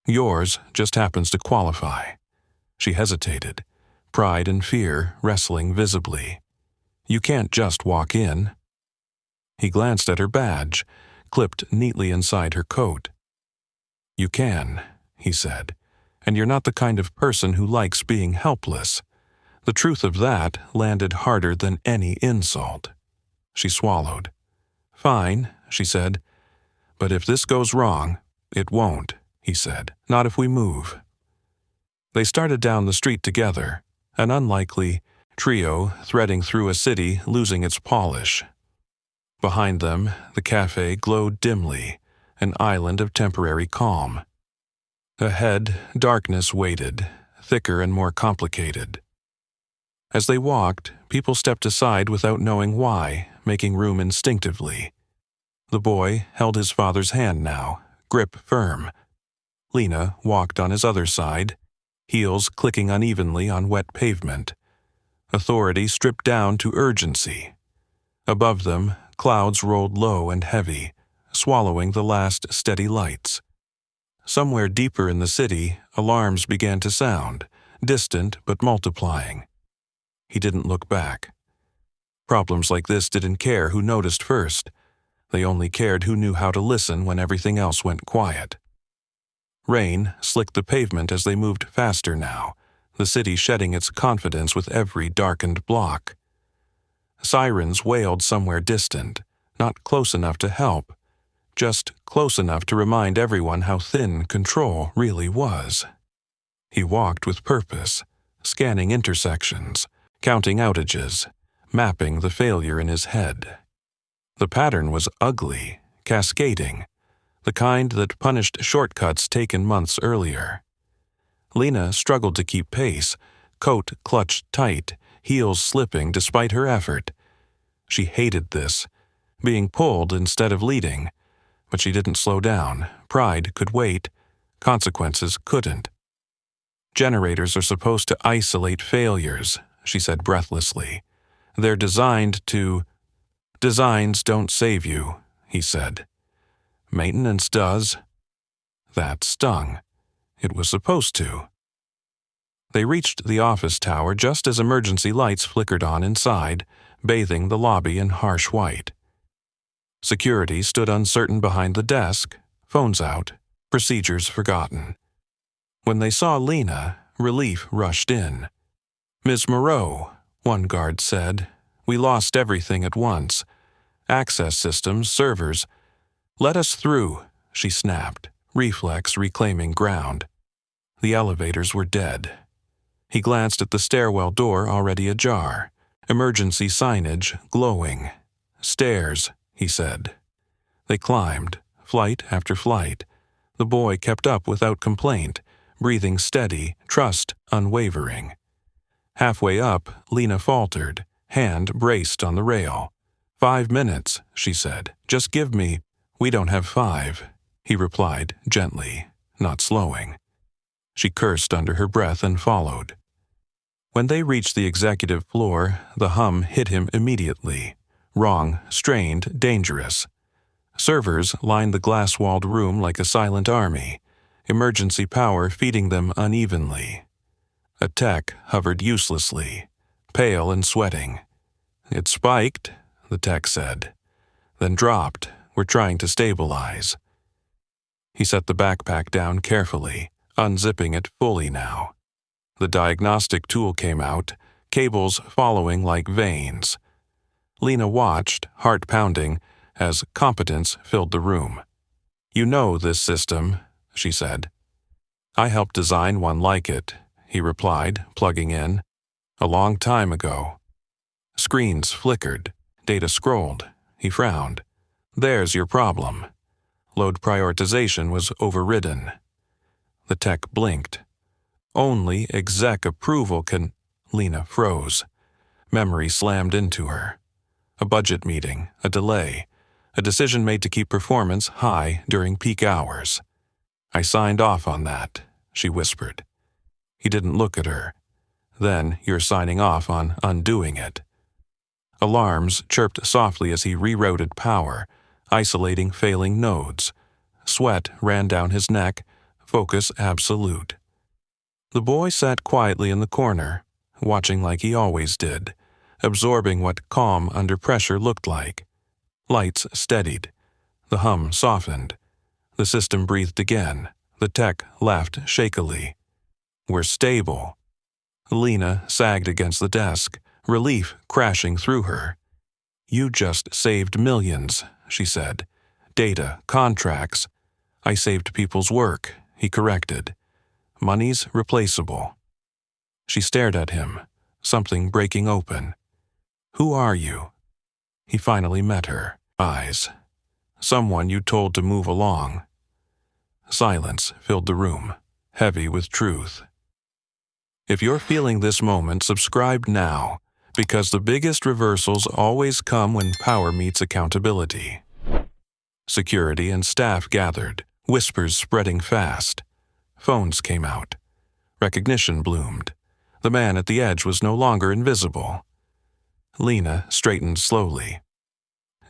Yours just happens to qualify. She hesitated, pride and fear wrestling visibly. You can't just walk in. He glanced at her badge, clipped neatly inside her coat. You can, he said, and you're not the kind of person who likes being helpless. The truth of that landed harder than any insult. She swallowed. Fine, she said, but if this goes wrong, it won't, he said, not if we move. They started down the street together, an unlikely trio threading through a city losing its polish. Behind them, the café glowed dimly, an island of temporary calm. Ahead, darkness waited, thicker and more complicated. As they walked, people stepped aside without knowing why, making room instinctively. The boy held his father's hand now, grip firm. Lena walked on his other side, heels clicking unevenly on wet pavement. Authority stripped down to urgency. Above them, clouds rolled low and heavy, swallowing the last steady lights. Somewhere deeper in the city, alarms began to sound, distant but multiplying. He didn't look back. Problems like this didn't care who noticed first. They only cared who knew how to listen when everything else went quiet. Rain slicked the pavement as they moved faster now, the city shedding its confidence with every darkened block. Sirens wailed somewhere distant, not close enough to help, just close enough to remind everyone how thin control really was. He walked with purpose, scanning intersections, counting outages, mapping the failure in his head. The pattern was ugly, cascading, the kind that punished shortcuts taken months earlier. Lena struggled to keep pace, coat clutched tight, heels slipping despite her effort. She hated this, being pulled instead of leading, but she didn't slow down. Pride could wait, consequences couldn't. Generators are supposed to isolate failures, she said breathlessly. They're designed to... Designs don't save you, he said. Maintenance does. That stung. It was supposed to. They reached the office tower just as emergency lights flickered on inside, bathing the lobby in harsh white. Security stood uncertain behind the desk, phones out, procedures forgotten. When they saw Lena, relief rushed in. Ms. Moreau, one guard said, we lost everything at once. Access systems, servers. Let us through, she snapped, reflex reclaiming ground. The elevators were dead. He glanced at the stairwell door already ajar, emergency signage glowing. Stairs, he said. They climbed, flight after flight. The boy kept up without complaint, breathing steady, trust unwavering. Halfway up, Lena faltered, hand braced on the rail. 5 minutes, she said. Just give me... We don't have 5. he replied gently, not slowing. She cursed under her breath and followed. When they reached the executive floor, the hum hit him immediately. Wrong, strained, dangerous. Servers lined the glass-walled room like a silent army, emergency power feeding them unevenly. A tech hovered uselessly, pale and sweating. "It spiked," the tech said, then dropped. "We're trying to stabilize." He set the backpack down carefully, unzipping it fully now. The diagnostic tool came out, cables following like veins. Lena watched, heart pounding, as competence filled the room. "You know this system," she said. "I helped design one like it," he replied, plugging in. "A long time ago." Screens flickered, data scrolled. He frowned. "There's your problem." Load prioritization was overridden. The tech blinked. "Only exec approval can—" Lena froze. Memory slammed into her. A budget meeting, a delay, a decision made to keep performance high during peak hours. "I signed off on that," she whispered. He didn't look at her. "Then you're signing off on undoing it." Alarms chirped softly as he rerouted power, isolating failing nodes. Sweat ran down his neck, focus absolute. The boy sat quietly in the corner, watching like he always did, absorbing what calm under pressure looked like. Lights steadied. The hum softened. The system breathed again. The tech laughed shakily. "We're stable." Lena sagged against the desk, relief crashing through her. "You just saved millions," she said. "Data, contracts. I saved people's work," he corrected. "Money's replaceable." She stared at him, something breaking open. "Who are you?" He finally met her eyes. "Someone you told to move along." Silence filled the room, heavy with truth. If you're feeling this moment, subscribe now, because the biggest reversals always come when power meets accountability. Security and staff gathered, whispers spreading fast. Phones came out. Recognition bloomed. The man at the edge was no longer invisible. Lena straightened slowly.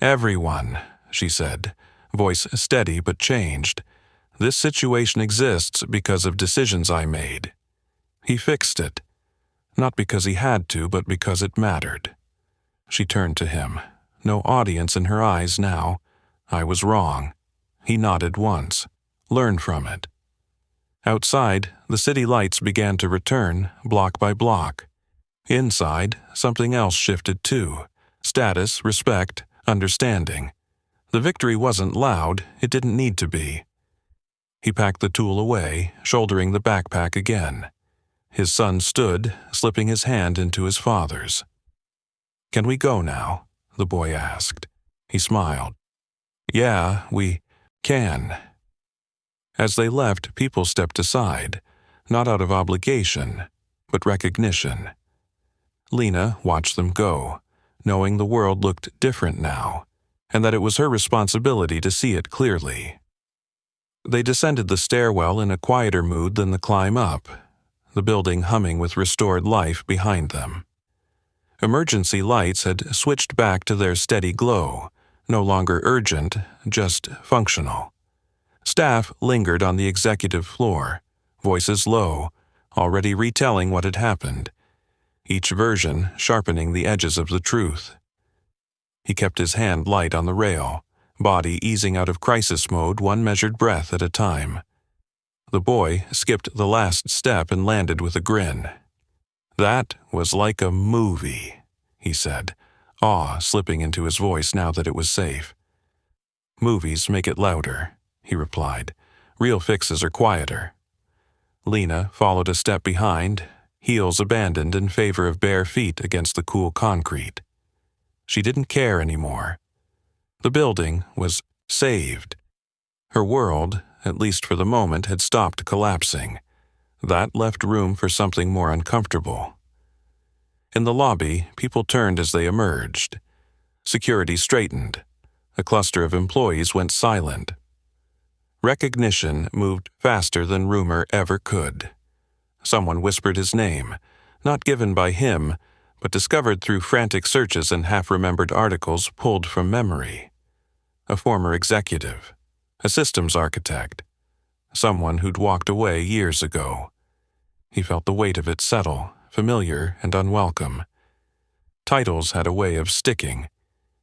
"Everyone," she said, voice steady but changed. "This situation exists because of decisions I made." He fixed it. Not because he had to, but because it mattered. She turned to him. No audience in her eyes now. "I was wrong." He nodded once. "Learn from it." Outside, the city lights began to return, block by block. Inside, something else shifted too. Status, respect, understanding. The victory wasn't loud, it didn't need to be. He packed the tool away, shouldering the backpack again. His son stood, slipping his hand into his father's. "Can we go now?" the boy asked. He smiled. "Yeah, we can." As they left, people stepped aside, not out of obligation, but recognition. Lena watched them go, knowing the world looked different now, and that it was her responsibility to see it clearly. They descended the stairwell in a quieter mood than the climb up, the building humming with restored life behind them. Emergency lights had switched back to their steady glow, no longer urgent, just functional. Staff lingered on the executive floor, voices low, already retelling what had happened, each version sharpening the edges of the truth. He kept his hand light on the rail, body easing out of crisis mode one measured breath at a time. The boy skipped the last step and landed with a grin. "That was like a movie," he said, awe slipping into his voice now that it was safe. "Movies make it louder," he replied. "Real fixes are quieter." Lena followed a step behind, heels abandoned in favor of bare feet against the cool concrete. She didn't care anymore. The building was saved. Her world, at least for the moment, had stopped collapsing. That left room for something more uncomfortable. In the lobby, people turned as they emerged. Security straightened. A cluster of employees went silent. Recognition moved faster than rumor ever could. Someone whispered his name, not given by him, but discovered through frantic searches and half-remembered articles pulled from memory. A former executive, a systems architect, someone who'd walked away years ago. He felt the weight of it settle, familiar and unwelcome. Titles had a way of sticking,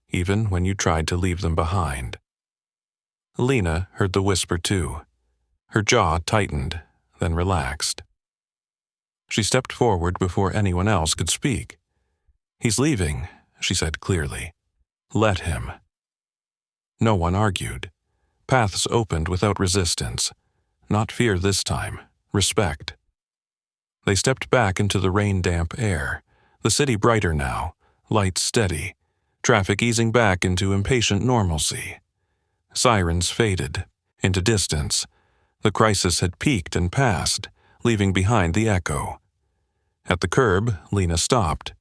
even when you tried to leave them behind. Lena heard the whisper too. Her jaw tightened, then relaxed. She stepped forward before anyone else could speak. "He's leaving," she said clearly. "Let him." No one argued. Paths opened without resistance. Not fear this time, respect. They stepped back into the rain-damp air, the city brighter now, lights steady, traffic easing back into impatient normalcy. Sirens faded into distance. The crisis had peaked and passed, leaving behind the echo. At the curb, Lena stopped.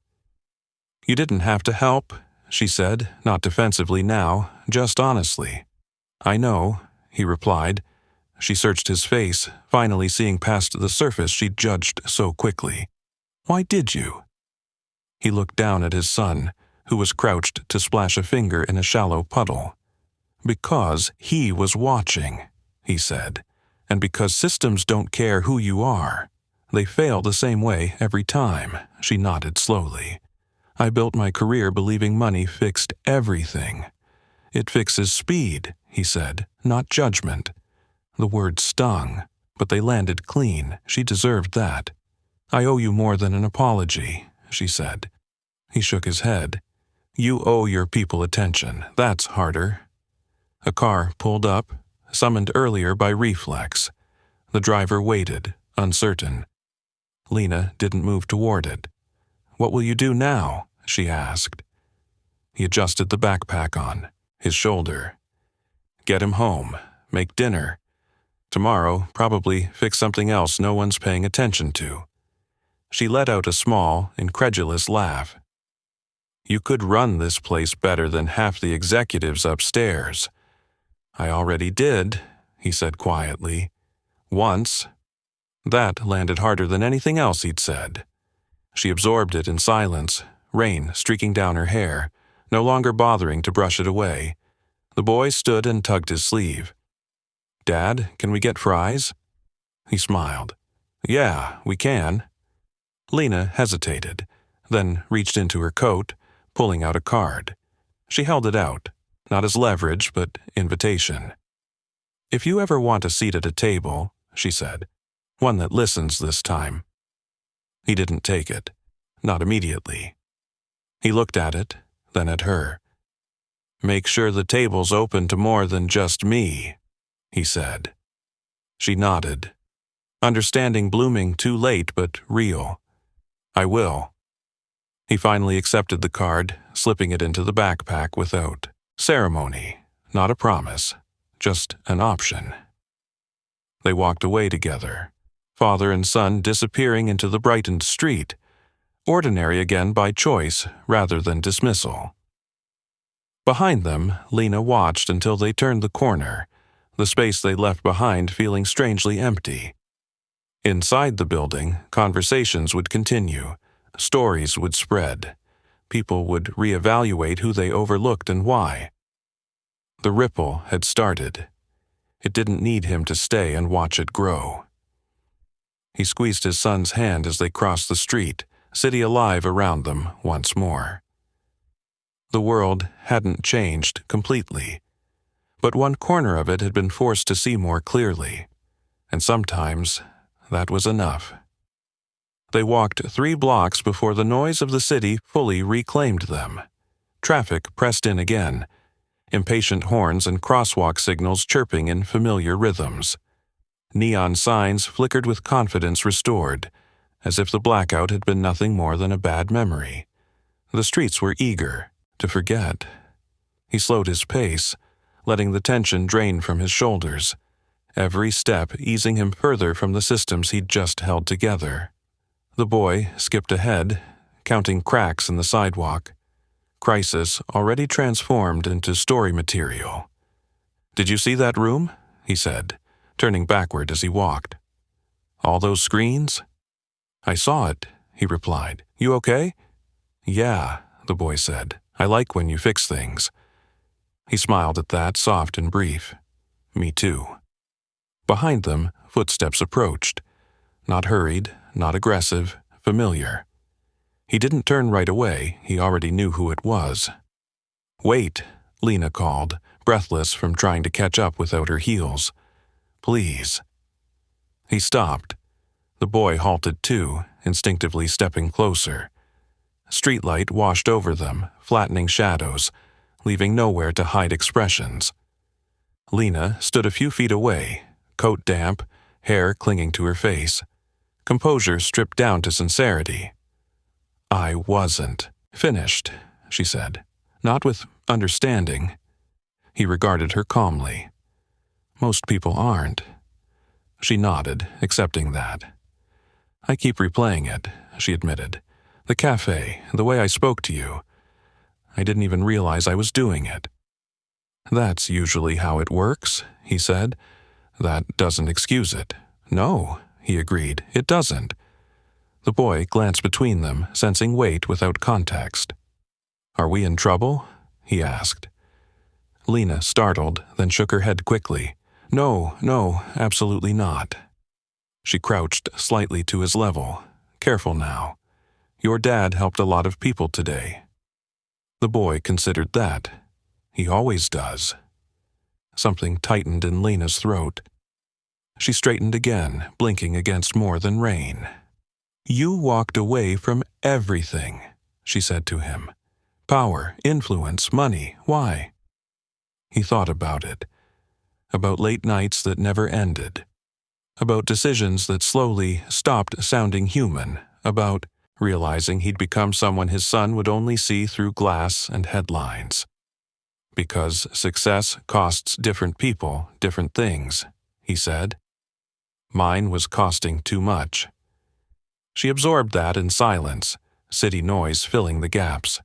"You didn't have to help," she said, not defensively now, just honestly. "I know," he replied. She searched his face, finally seeing past the surface she'd judged so quickly. "Why did you?" He looked down at his son, who was crouched to splash a finger in a shallow puddle. "Because he was watching," he said, "and because systems don't care who you are. They fail the same way every time," she nodded slowly. "I built my career believing money fixed everything." "It fixes speed," he said, "not judgment." The words stung, but they landed clean. She deserved that. "I owe you more than an apology," she said. He shook his head. "You owe your people attention. That's harder." A car pulled up, summoned earlier by reflex. The driver waited, uncertain. Lena didn't move toward it. "What will you do now?" she asked. He adjusted the backpack on his shoulder. "Get him home, make dinner. Tomorrow, probably fix something else no one's paying attention to." She let out a small, incredulous laugh. "You could run this place better than half the executives upstairs." "I already did," he said quietly. "Once." That landed harder than anything else he'd said. She absorbed it in silence, rain streaking down her hair, no longer bothering to brush it away. The boy stood and tugged his sleeve. "Dad, can we get fries?" He smiled. "Yeah, we can." Lena hesitated, then reached into her coat, pulling out a card. She held it out, not as leverage, but invitation. "If you ever want a seat at a table," she said, "one that listens this time." He didn't take it, not immediately. He looked at it, then at her. "Make sure the table's open to more than just me," he said. She nodded, understanding blooming too late but real. "I will." He finally accepted the card, slipping it into the backpack without ceremony, not a promise, just an option. They walked away together, father and son disappearing into the brightened street, ordinary again by choice rather than dismissal. Behind them, Lena watched until they turned the corner, the space they left behind feeling strangely empty. Inside the building, conversations would continue, stories would spread, people would reevaluate who they overlooked and why. The ripple had started. It didn't need him to stay and watch it grow. He squeezed his son's hand as they crossed the street, city alive around them once more. The world hadn't changed completely, but one corner of it had been forced to see more clearly, and sometimes that was enough. They walked 3 blocks before the noise of the city fully reclaimed them. Traffic pressed in again, impatient horns and crosswalk signals chirping in familiar rhythms. Neon signs flickered with confidence restored, as if the blackout had been nothing more than a bad memory. The streets were eager to forget. He slowed his pace, letting the tension drain from his shoulders, every step easing him further from the systems he'd just held together. The boy skipped ahead, counting cracks in the sidewalk. Crisis already transformed into story material. "Did you see that room?" he said, turning backward as he walked. All those screens? I saw it, he replied. You okay? Yeah, the boy said. I like when you fix things. He smiled at that, soft and brief. Me too. Behind them, footsteps approached. Not hurried, not aggressive, familiar. He didn't turn right away. He already knew who it was. Wait, Lena called, breathless from trying to catch up without her heels. Please. He stopped. The boy halted too, instinctively stepping closer. Streetlight washed over them, flattening shadows, leaving nowhere to hide expressions. Lena stood a few feet away, coat damp, hair clinging to her face. Composure stripped down to sincerity. I wasn't finished, she said. Not with understanding. He regarded her calmly. Most people aren't. She nodded, accepting that. I keep replaying it, she admitted. The cafe, the way I spoke to you. I didn't even realize I was doing it. That's usually how it works, he said. That doesn't excuse it. No, he agreed, it doesn't. The boy glanced between them, sensing weight without context. Are we in trouble? He asked. Lena startled, then shook her head quickly. No, absolutely not. She crouched slightly to his level. Careful now. Your dad helped a lot of people today. The boy considered that. He always does. Something tightened in Lena's throat. She straightened again, blinking against more than rain. You walked away from everything, she said to him. Power, influence, money, why? He thought about it. About late nights that never ended. About decisions that slowly stopped sounding human. About realizing he'd become someone his son would only see through glass and headlines. Because success costs different people different things, he said. Mine was costing too much. She absorbed that in silence, city noise filling the gaps.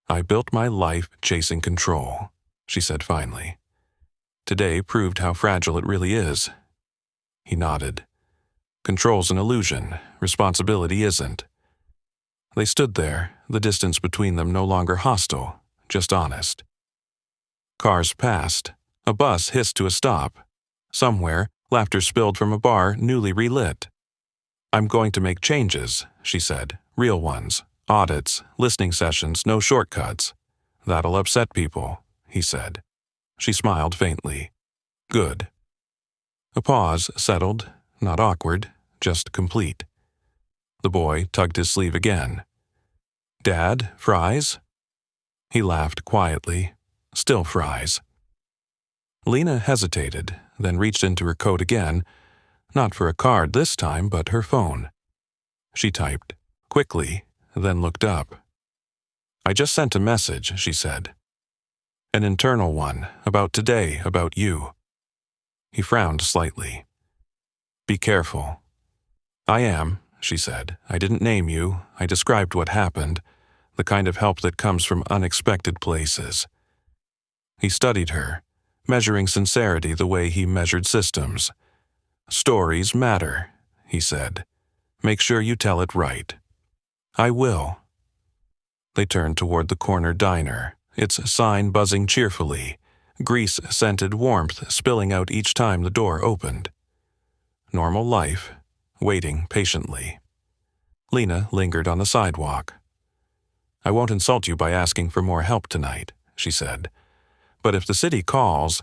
I built my life chasing control, she said finally. Today proved how fragile it really is. He nodded. Control's an illusion, responsibility isn't. They stood there, the distance between them no longer hostile, just honest. Cars passed. A bus hissed to a stop. Somewhere, laughter spilled from a bar newly relit. I'm going to make changes, she said. Real ones. Audits, listening sessions, no shortcuts. That'll upset people, he said. She smiled faintly. Good. A pause settled, not awkward, just complete. The boy tugged his sleeve again. Dad, fries? He laughed quietly. Still fries. Lena hesitated, then reached into her coat again, not for a card this time, but her phone. She typed, quickly, then looked up. I just sent a message, she said. An internal one, about today, about you. He frowned slightly. Be careful. I am, she said. I didn't name you. I described what happened, the kind of help that comes from unexpected places. He studied her, measuring sincerity the way he measured systems. Stories matter, he said. Make sure you tell it right. I will. They turned toward the corner diner, its sign buzzing cheerfully, grease-scented warmth spilling out each time the door opened. Normal life, waiting patiently. Lena lingered on the sidewalk. I won't insult you by asking for more help tonight, she said. But if the city calls...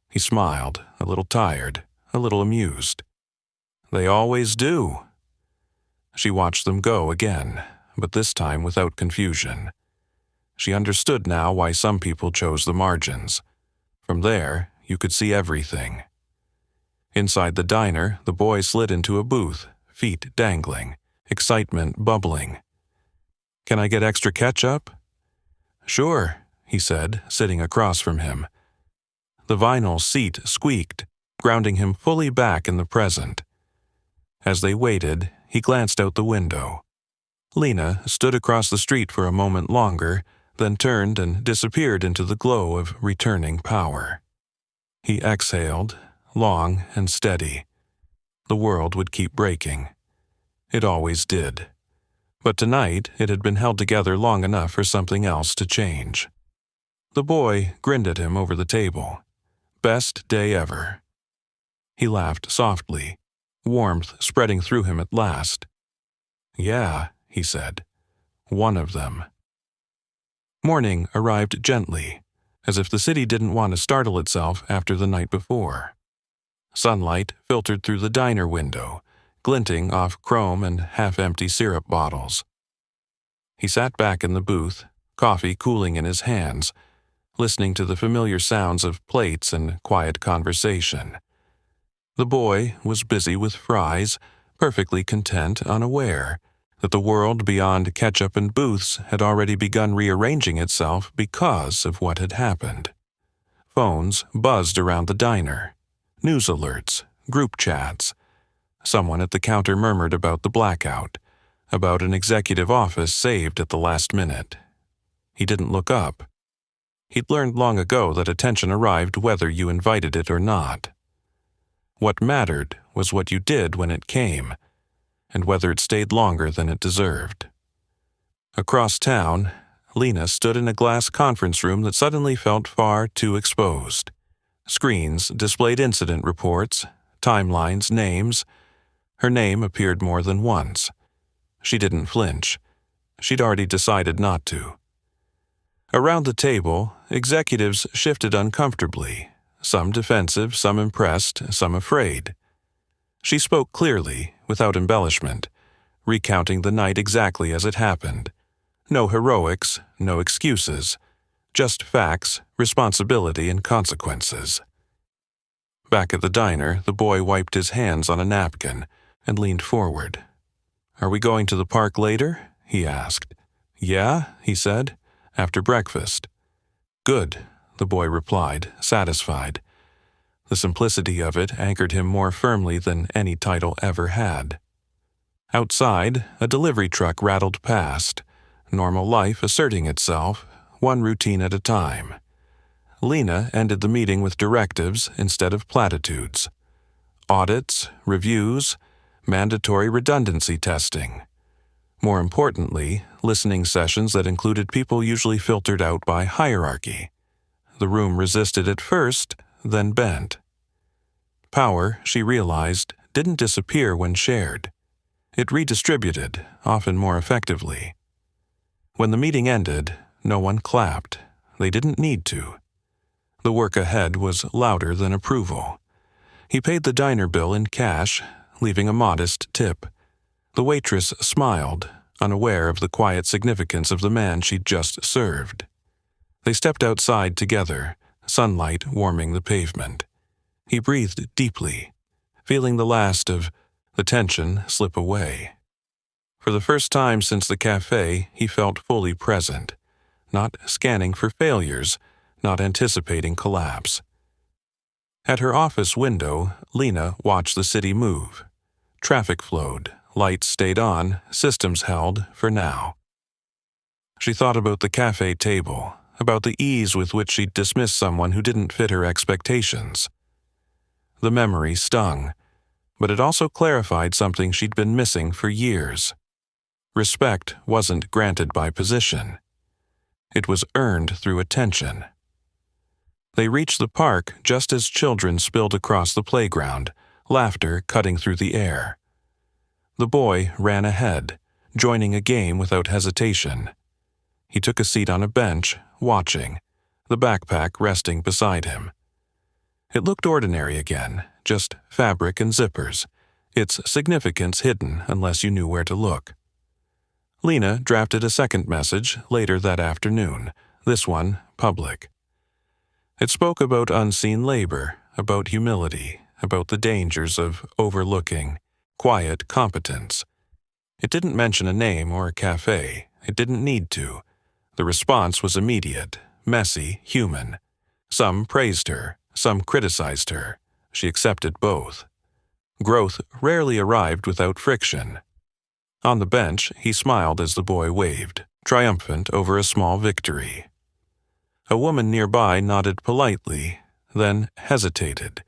He smiled, a little tired, a little amused. They always do. She watched them go again, but this time without confusion. She understood now why some people chose the margins. From there, you could see everything. Inside the diner, the boy slid into a booth, feet dangling, excitement bubbling. Can I get extra ketchup? Sure, he said, sitting across from him. The vinyl seat squeaked, grounding him fully back in the present. As they waited, he glanced out the window. Lena stood across the street for a moment longer, then turned and disappeared into the glow of returning power. He exhaled, long and steady. The world would keep breaking. It always did. But tonight it had been held together long enough for something else to change. The boy grinned at him over the table. Best day ever. He laughed softly, warmth spreading through him at last. Yeah, he said. One of them. Morning arrived gently, as if the city didn't want to startle itself after the night before. Sunlight filtered through the diner window, glinting off chrome and half-empty syrup bottles. He sat back in the booth, coffee cooling in his hands, listening to the familiar sounds of plates and quiet conversation. The boy was busy with fries, perfectly content, unaware that the world beyond ketchup and booths had already begun rearranging itself because of what had happened. Phones buzzed around the diner. News alerts, group chats. Someone at the counter murmured about the blackout, about an executive office saved at the last minute. He didn't look up. He'd learned long ago that attention arrived whether you invited it or not. What mattered was what you did when it came, and whether it stayed longer than it deserved. Across town, Lena stood in a glass conference room that suddenly felt far too exposed. Screens displayed incident reports, timelines, names. Her name appeared more than once. She didn't flinch. She'd already decided not to. Around the table, executives shifted uncomfortably, some defensive, some impressed, some afraid. She spoke clearly, without embellishment, recounting the night exactly as it happened. No heroics, no excuses, just facts, responsibility, and consequences. Back at the diner, the boy wiped his hands on a napkin and leaned forward. "Are we going to the park later?" he asked. "Yeah," he said, "after breakfast." "Good," the boy replied, satisfied. The simplicity of it anchored him more firmly than any title ever had. Outside, a delivery truck rattled past, normal life asserting itself, one routine at a time. Lena ended the meeting with directives instead of platitudes. Audits, reviews, mandatory redundancy testing. More importantly, listening sessions that included people usually filtered out by hierarchy. The room resisted at first, then bent. Power, she realized, didn't disappear when shared. It redistributed, often more effectively. When the meeting ended, no one clapped. They didn't need to. The work ahead was louder than approval. He paid the diner bill in cash, leaving a modest tip. The waitress smiled, unaware of the quiet significance of the man she'd just served. They stepped outside together, sunlight warming the pavement. He breathed deeply, feeling the last of the tension slip away. For the first time since the cafe, he felt fully present, not scanning for failures, not anticipating collapse. At her office window, Lena watched the city move. Traffic flowed, lights stayed on, systems held for now. She thought about the cafe table, about the ease with which she'd dismissed someone who didn't fit her expectations. The memory stung, but it also clarified something she'd been missing for years. Respect wasn't granted by position. It was earned through attention. They reached the park just as children spilled across the playground, laughter cutting through the air. The boy ran ahead, joining a game without hesitation. He took a seat on a bench, watching, the backpack resting beside him. It looked ordinary again, just fabric and zippers, its significance hidden unless you knew where to look. Lena drafted a second message later that afternoon, this one public. It spoke about unseen labor, about humility, about the dangers of overlooking, quiet competence. It didn't mention a name or a cafe. It didn't need to. The response was immediate, messy, human. Some praised her, some criticized her. She accepted both. Growth rarely arrived without friction. On the bench, he smiled as the boy waved, triumphant over a small victory. A woman nearby nodded politely, then hesitated,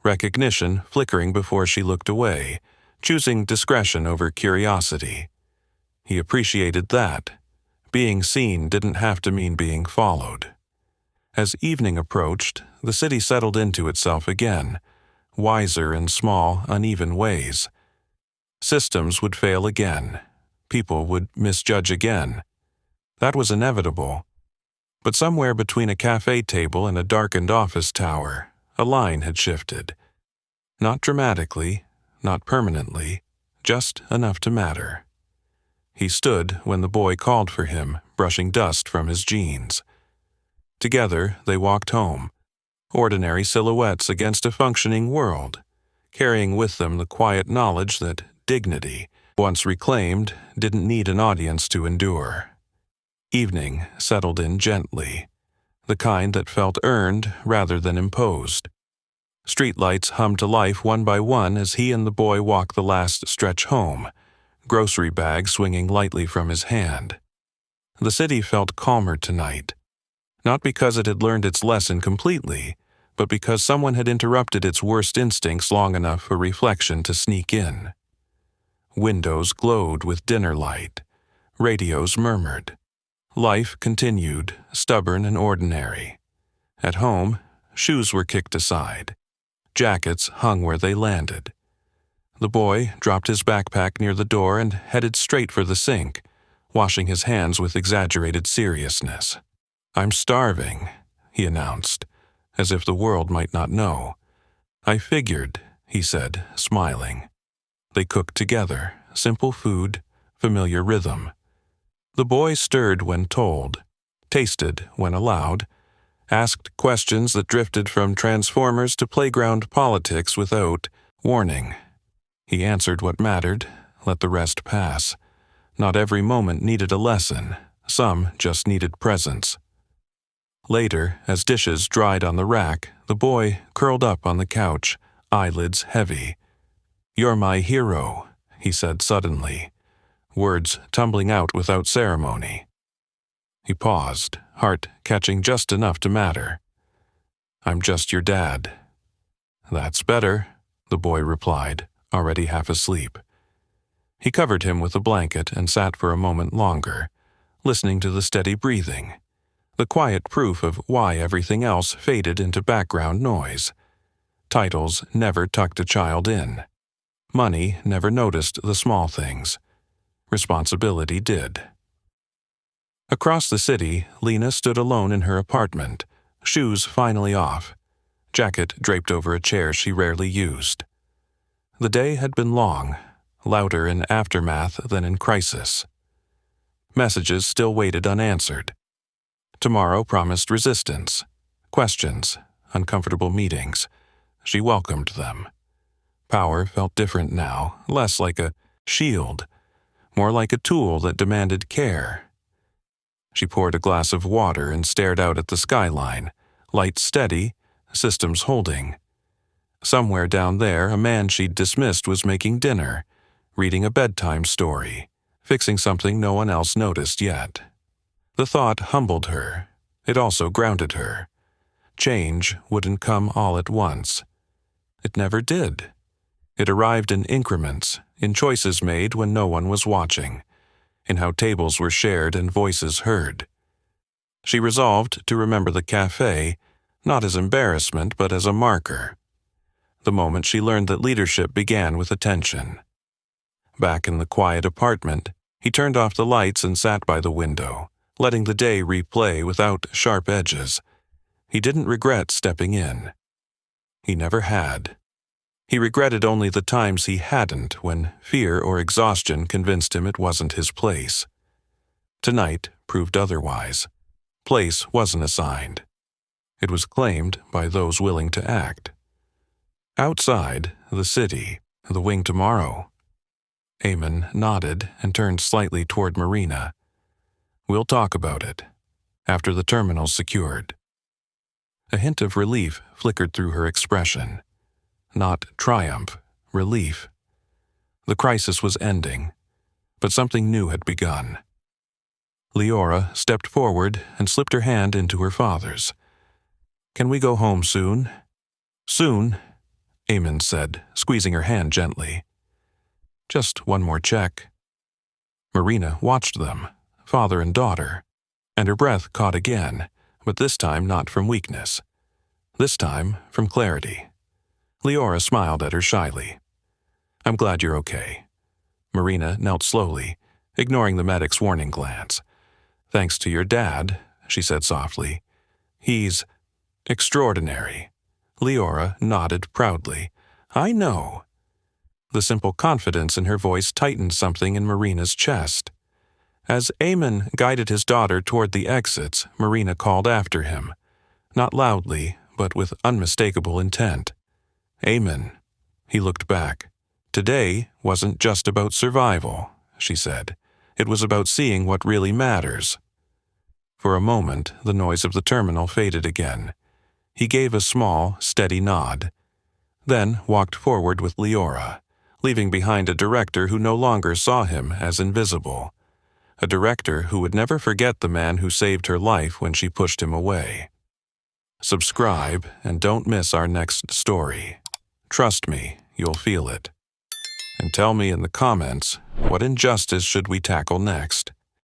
recognition flickering before she looked away, choosing discretion over curiosity. He appreciated that. Being seen didn't have to mean being followed. As evening approached, the city settled into itself again, wiser in small, uneven ways. Systems would fail again. People would misjudge again. That was inevitable. But somewhere between a cafe table and a darkened office tower, a line had shifted. Not dramatically, not permanently, just enough to matter. He stood when the boy called for him, brushing dust from his jeans. Together, they walked home, ordinary silhouettes against a functioning world, carrying with them the quiet knowledge that dignity, once reclaimed, didn't need an audience to endure. Evening settled in gently, the kind that felt earned rather than imposed. Streetlights hummed to life one by one as he and the boy walked the last stretch home, grocery bag swinging lightly from his hand. The city felt calmer tonight, not because it had learned its lesson completely, but because someone had interrupted its worst instincts long enough for reflection to sneak in. Windows glowed with dinner light. Radios murmured. Life continued, stubborn and ordinary. At home, shoes were kicked aside. Jackets hung where they landed. The boy dropped his backpack near the door and headed straight for the sink, washing his hands with exaggerated seriousness. "I'm starving," he announced, as if the world might not know. "I figured," he said, smiling. They cooked together, simple food, familiar rhythm. The boy stirred when told, tasted when allowed, asked questions that drifted from Transformers to playground politics without warning. He answered what mattered, let the rest pass. Not every moment needed a lesson, some just needed presence. Later, as dishes dried on the rack, the boy curled up on the couch, eyelids heavy. "You're my hero," he said suddenly, words tumbling out without ceremony. He paused, heart catching just enough to matter. "I'm just your dad." "That's better," the boy replied, already half asleep. He covered him with a blanket and sat for a moment longer, listening to the steady breathing, the quiet proof of why everything else faded into background noise. Titles never tucked a child in. Money never noticed the small things. Responsibility did. Across the city, Lena stood alone in her apartment, shoes finally off, jacket draped over a chair she rarely used. The day had been long, louder in aftermath than in crisis. Messages still waited unanswered. Tomorrow promised resistance, questions, uncomfortable meetings. She welcomed them. Power felt different now, less like a shield, more like a tool that demanded care. She poured a glass of water and stared out at the skyline, lights steady, systems holding. Somewhere down there, a man she'd dismissed was making dinner, reading a bedtime story, fixing something no one else noticed yet. The thought humbled her. It also grounded her. Change wouldn't come all at once. It never did. It arrived in increments, in choices made when no one was watching, in how tables were shared and voices heard. She resolved to remember the cafe, not as embarrassment but as a marker. The moment she learned that leadership began with attention. Back in the quiet apartment, he turned off the lights and sat by the window, letting the day replay without sharp edges. He didn't regret stepping in. He never had. He regretted only the times he hadn't, when fear or exhaustion convinced him it wasn't his place. Tonight proved otherwise. Place wasn't assigned. It was claimed by those willing to act. Outside, the city, the wing tomorrow. Eamon nodded and turned slightly toward Marina. "We'll talk about it, after the terminal's secured." A hint of relief flickered through her expression. Not triumph, relief. The crisis was ending, but something new had begun. Leora stepped forward and slipped her hand into her father's. Can we go home soon? Soon, Eamon said, squeezing her hand gently. Just one more check. Marina watched them, father and daughter, and her breath caught again, but this time not from weakness. This time from clarity. Leora smiled at her shyly. I'm glad you're okay. Marina knelt slowly, ignoring the medic's warning glance. Thanks to your dad, she said softly. He's extraordinary. Leora nodded proudly. I know. The simple confidence in her voice tightened something in Marina's chest. As Eamon guided his daughter toward the exits, Marina called after him. Not loudly, but with unmistakable intent. Eamon. He looked back. Today wasn't just about survival, she said. It was about seeing what really matters. For a moment, the noise of the terminal faded again. He gave a small, steady nod, then walked forward with Leora, leaving behind a director who no longer saw him as invisible. A director who would never forget the man who saved her life when she pushed him away. Subscribe and don't miss our next story. Trust me, you'll feel it. And tell me in the comments, what injustice should we tackle next?